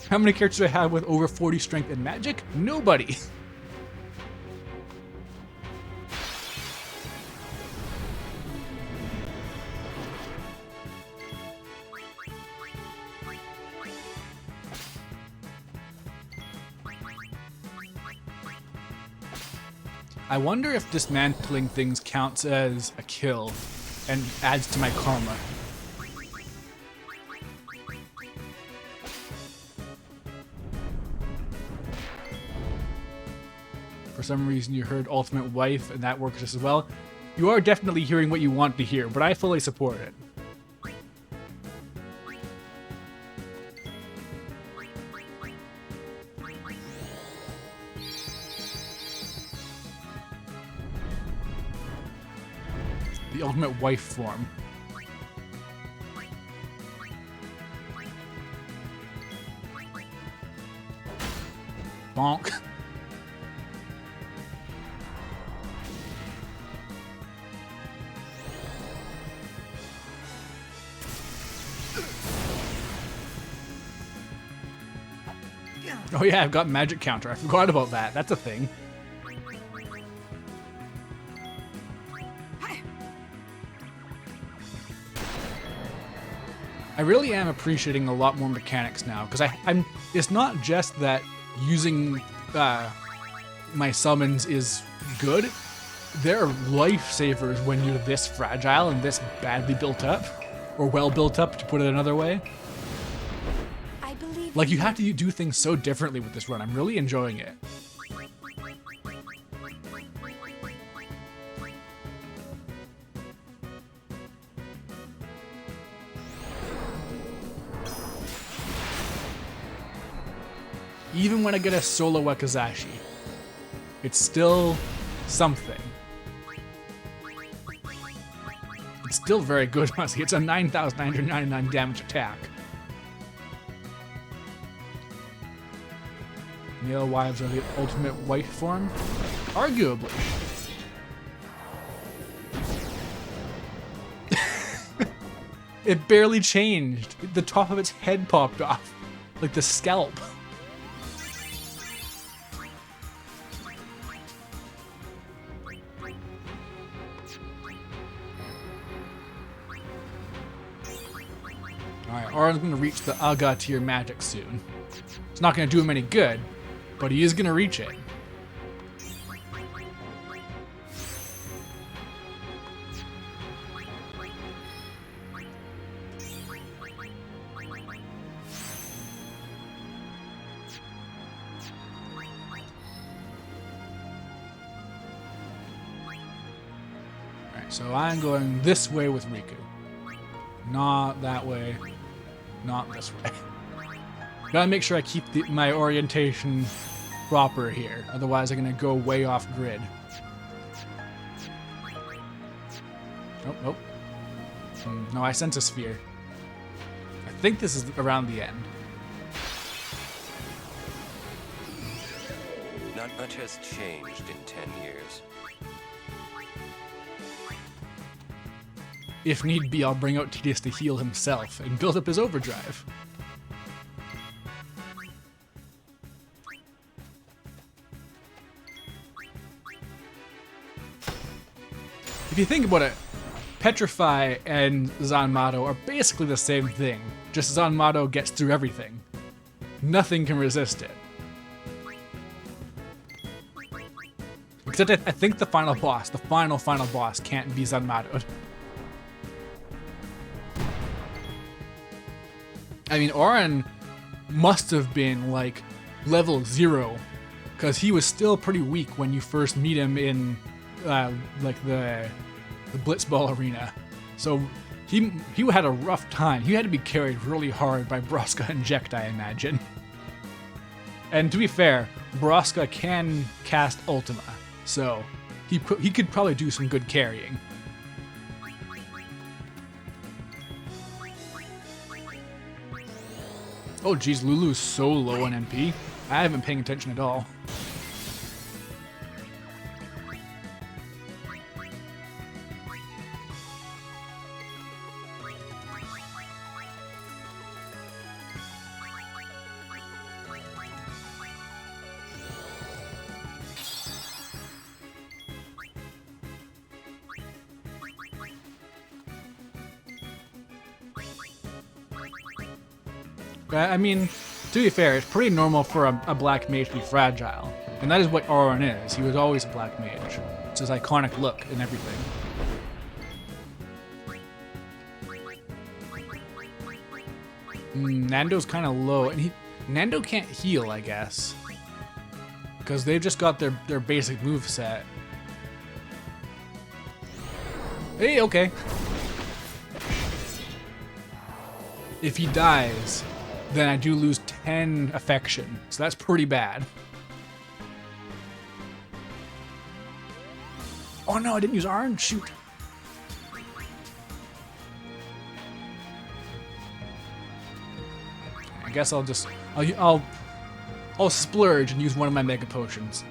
[SPEAKER 1] How many characters do I have with over 40 strength in magic? Nobody! I wonder if dismantling things counts as a kill and adds to my karma. For some reason you heard Ultimate Wife and that works just as well. You are definitely hearing what you want to hear, but I fully support it. the ultimate wife form. Bonk. Oh yeah, I've got magic counter. I forgot about that. That's a thing. I really am appreciating a lot more mechanics now, because I'm. It's not just that using my summons is good. They're lifesavers when you're this fragile and this badly built up, or well built up, to put it another way.
[SPEAKER 6] I believe
[SPEAKER 1] Like, you have to do things so differently with this run. I'm really enjoying it. Even when I get a solo Wakizashi, it's still something. It's still very good, honestly. It's a 9,999 damage attack. Male wives are the ultimate wife form? Arguably. It barely changed. The top of its head popped off. Like the scalp. Alright, Auron's gonna reach the Aga tier magic soon. It's not gonna do him any good, but he is gonna reach it. Alright, so I'm going this way with Riku. Not that way. Not this way. Gotta make sure I keep my orientation proper here. Otherwise, I'm gonna go way off grid. Nope, nope. No, I sense a sphere. I think this is around the end.
[SPEAKER 7] Not much has changed in 10 years.
[SPEAKER 1] If need be, I'll bring out Tidus to heal himself and build up his overdrive. If you think about it, Petrify and Zanmato are basically the same thing, just Zanmato gets through everything. Nothing can resist it. Except I think the final boss can't be Zanmato. I mean, Auron must have been like level 0, because he was still pretty weak when you first meet him in like the Blitzball arena. So he had a rough time. He had to be carried really hard by Broska and Jekt, I imagine. And to be fair, Broska can cast Ultima, so he could probably do some good carrying. Oh geez, Lulu's so low on MP. I haven't been paying attention at all. I mean, to be fair, it's pretty normal for a black mage to be fragile. And that is what Auron is. He was always a black mage. It's his iconic look and everything. Nando's kind of low, and Nando can't heal, I guess. Because they've just got their basic move set. Hey, okay. If he dies, then I do lose 10 affection, so that's pretty bad. Oh no, I didn't use Auron? Shoot. guess I'll splurge and use one of my mega potions.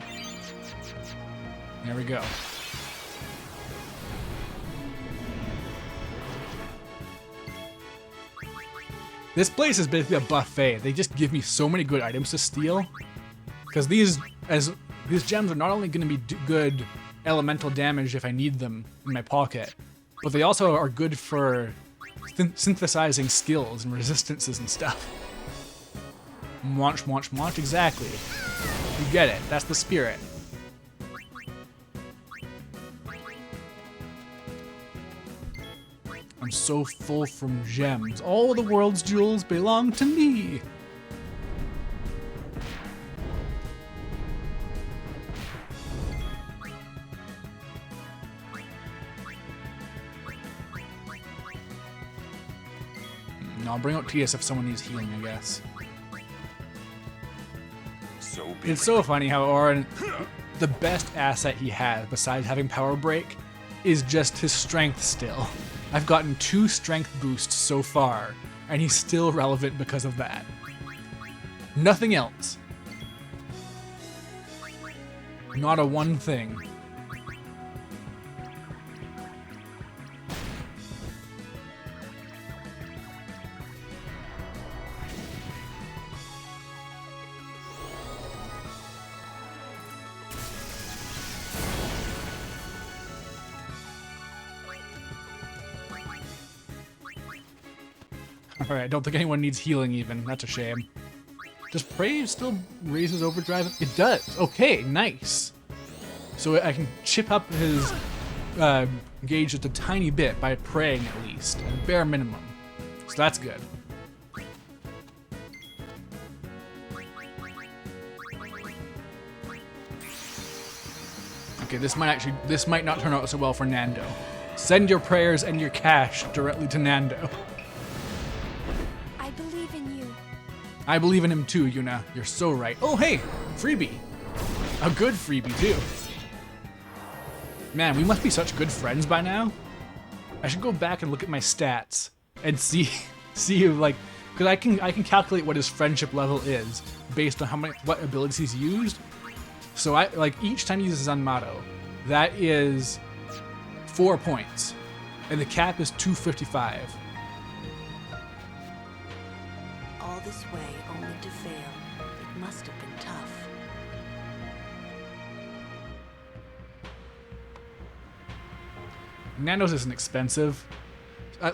[SPEAKER 1] There we go. This place is basically a buffet. They just give me so many good items to steal. Because these gems are not only going to be good elemental damage if I need them in my pocket, but they also are good for synthesizing skills and resistances and stuff. Munch, exactly. You get it. That's the spirit. I'm so full from gems. All the world's jewels belong to me. No, I'll bring out Titus if someone needs healing, I guess. It's so funny how Orin, the best asset he has, besides having Power Break, is just his strength still. I've gotten 2 strength boosts so far, and he's still relevant because of that. Nothing else. Not a one thing. Alright, I don't think anyone needs healing even. That's a shame. Does Prey still raises overdrive? It does. Okay, nice. So I can chip up his gauge just a tiny bit by praying at least, at bare minimum. So that's good. Okay, this might not turn out so well for Nando. Send your prayers and your cash directly to Nando. I believe in him too, Yuna. You're so right. Oh, hey! Freebie! A good freebie, too. Man, we must be such good friends by now. I should go back and look at my stats and see if, like, because I can calculate what his friendship level is based on what abilities he's used. So each time he uses Zanmato, that is 4 points. And the cap is 255.
[SPEAKER 2] All this way only to fail. It must have been tough.
[SPEAKER 1] Nando's isn't expensive.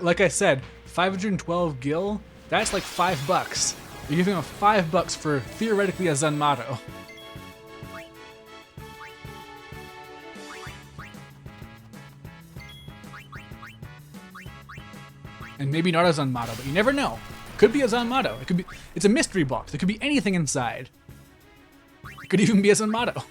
[SPEAKER 1] Like I said, 512 gil, that's like $5. You're giving him $5 for theoretically a Zanmato. And maybe not a Zanmato, but you never know. Could be a Zanmato. It's a mystery box. There could be anything inside. It could even be a Zanmato.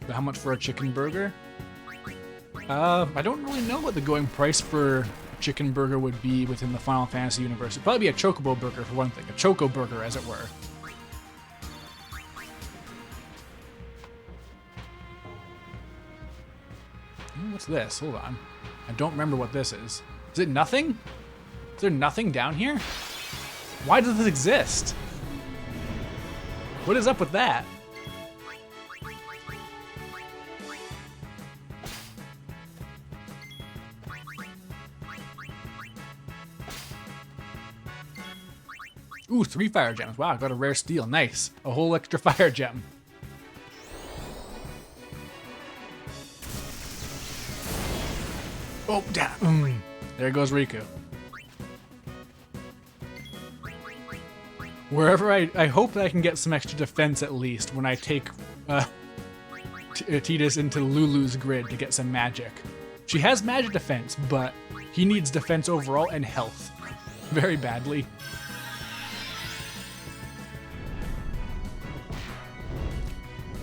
[SPEAKER 1] But how much for a chicken burger? I don't really know what the going price for chicken burger would be within the Final Fantasy universe. It'd probably be a chocobo burger for one thing. A choco burger, as it were. What's this? Hold on. I don't remember what this is. Is it nothing? Is there nothing down here? Why does this exist? What is up with that? Ooh, 3 fire gems. Wow, got a rare steel. Nice. A whole extra fire gem. Oh, damn. There goes Riku. Wherever I hope that I can get some extra defense at least when I take Tidus into Lulu's grid to get some magic. She has magic defense, but he needs defense overall and health. Very badly.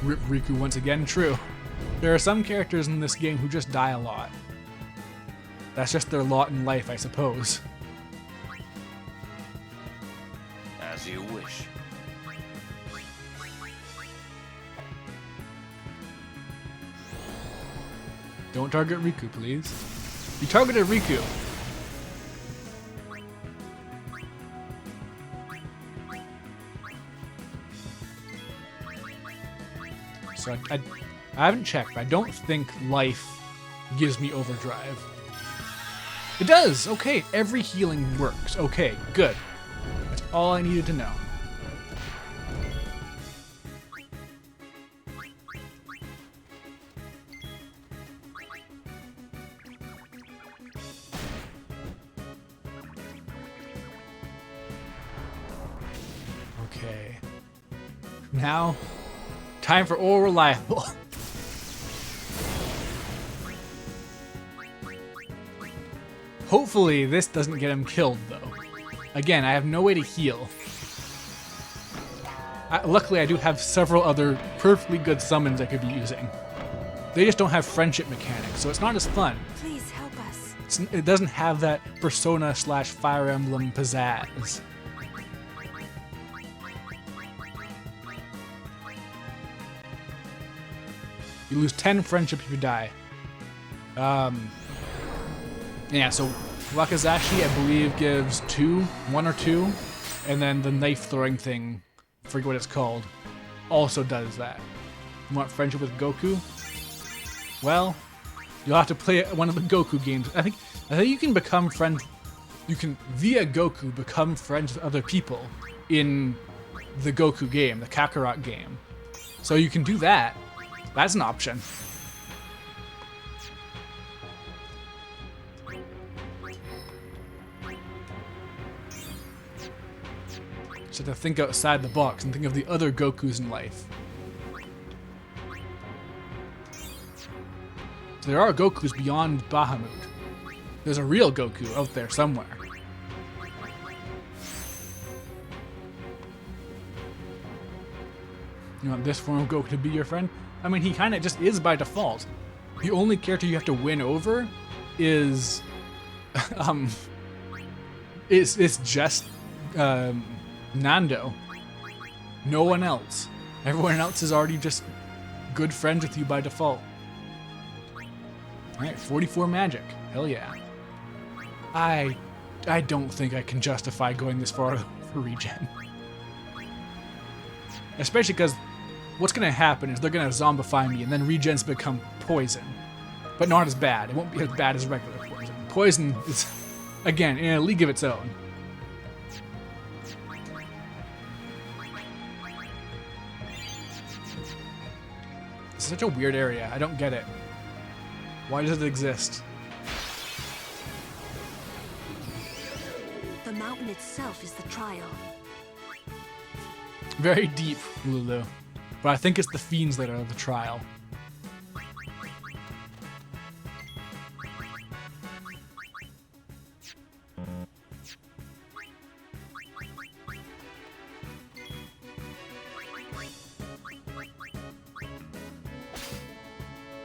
[SPEAKER 1] Rip Riku once again, true. There are some characters in this game who just die a lot. That's just their lot in life, I suppose.
[SPEAKER 7] As you wish.
[SPEAKER 1] Don't target Riku, please. You targeted Riku. So I haven't checked, but I don't think life gives me overdrive. It does! Okay, every healing works. Okay, good. That's all I needed to know. Okay. Now, time for all reliable. Hopefully this doesn't get him killed, though. Again, I have no way to heal. Luckily, I do have several other perfectly good summons I could be using. They just don't have friendship mechanics, so it's not as fun.
[SPEAKER 6] Please help us.
[SPEAKER 1] It doesn't have that Persona / Fire Emblem pizzazz. You lose 10 friendship if you die. Yeah, so Wakazashi, I believe, gives 1 or 2, and then the knife throwing thing, I forget what it's called, also does that. You want friendship with Goku? Well, you'll have to play one of the Goku games. I think you can become friends. You can, via Goku, become friends with other people in the Goku game, the Kakarot game. So you can do that. That's an option. So to think outside the box and think of the other Gokus in life. So there are Gokus beyond Bahamut. There's a real Goku out there somewhere. You want this form of Goku to be your friend? I mean, he kind of just is by default. The only character you have to win over is, it's just Nando. No one else. Everyone else is already just good friends with you by default. Alright, 44 magic. Hell yeah. I don't think I can justify going this far for regen. Especially because what's going to happen is they're going to zombify me and then regens become poison. But not as bad. It won't be as bad as regular poison. Poison is, again, in a league of its own. It's such a weird area. I don't get it. Why does it exist?
[SPEAKER 2] The mountain itself is the trial.
[SPEAKER 1] Very deep, Lulu. But I think it's the fiends that are the trial.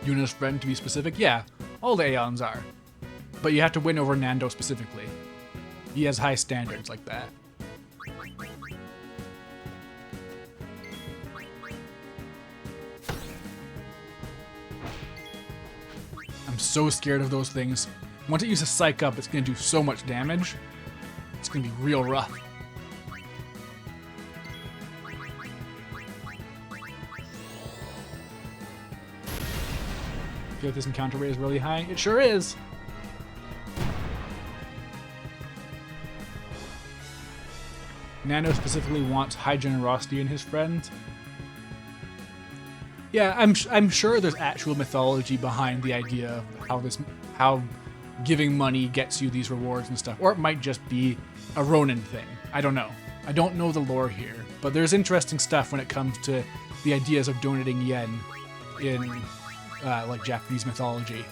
[SPEAKER 1] Yuna's friend, to be specific? Yeah, all the Aeons are. But you have to win over Nando specifically. He has high standards like that. I'm so scared of those things. Once it uses Psych Up, it's going to do so much damage. It's going to be real rough. Feel like this encounter rate is really high. It sure is. Nando specifically wants high generosity in his friends. Yeah, I'm sure there's actual mythology behind the idea of how giving money gets you these rewards and stuff, or it might just be a Ronin thing. I don't know. I don't know the lore here, but there's interesting stuff when it comes to the ideas of donating yen in like Japanese mythology.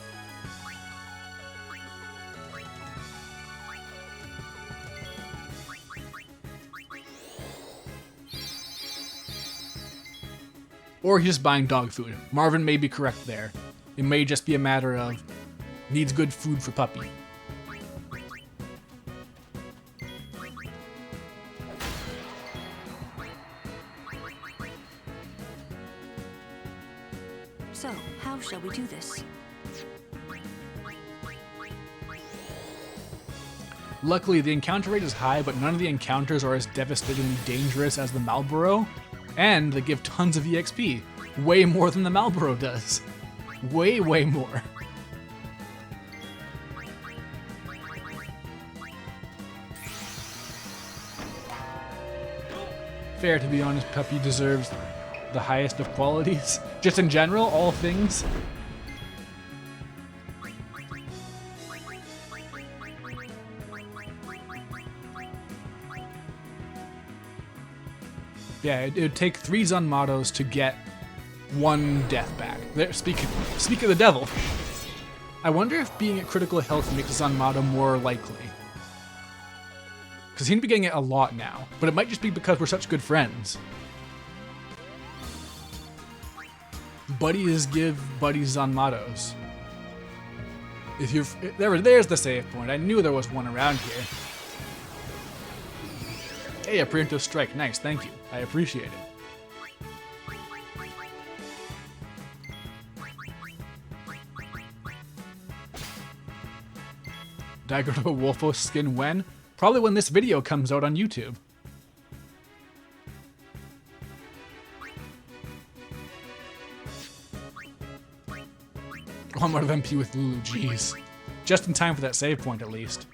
[SPEAKER 1] Or he's just buying dog food. Marvin may be correct there. It may just be a matter of needs good food for puppy.
[SPEAKER 2] So, how shall we do this?
[SPEAKER 1] Luckily, the encounter rate is high, but none of the encounters are as devastatingly dangerous as the Malboro, and they give tons of EXP. Way more than the Malboro does. Way, way more. Fair, to be honest, Puppy deserves the highest of qualities. Just in general, all things. Yeah, it would take 3 Zanmatos to get 1 death back. There, speak of the devil. I wonder if being at critical health makes Zanmato more likely. Because he seems to be getting it a lot now, but it might just be because we're such good friends. Buddies give buddies Zanmatos. If you're there's the save point. I knew there was one around here. Hey, a preemptive strike. Nice, thank you. I appreciate it. Did I go to a Wolfo skin when? Probably when this video comes out on YouTube. Oh, I'm out of MP with Lulu, jeez. Just in time for that save point, at least.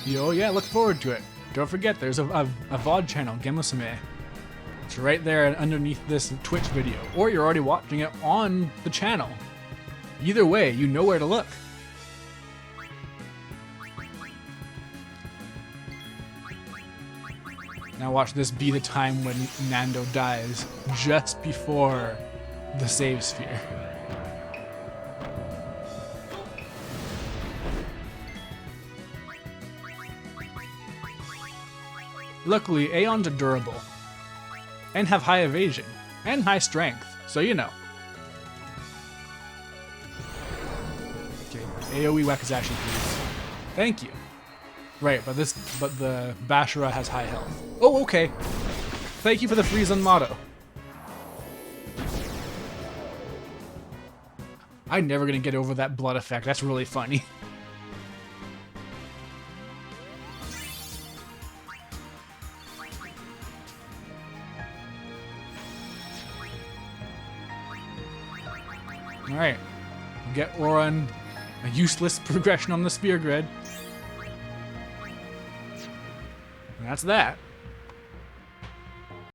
[SPEAKER 1] Yo, yeah, look forward to it. Don't forget, there's a VOD channel, Gemusame. It's right there underneath this Twitch video, or you're already watching it on the channel. Either way, you know where to look. Now watch this be the time when Nando dies, just before the save sphere. Luckily, Aeons are durable, and have high evasion, and high strength, so you know. Okay, AoE Wakazashi, please. Thank you. Right, but the Bashara has high health. Oh, okay. Thank you for the free Zanmato. I'm never gonna get over that blood effect, that's really funny. Alright, get Oran a useless progression on the spear grid. And that's that.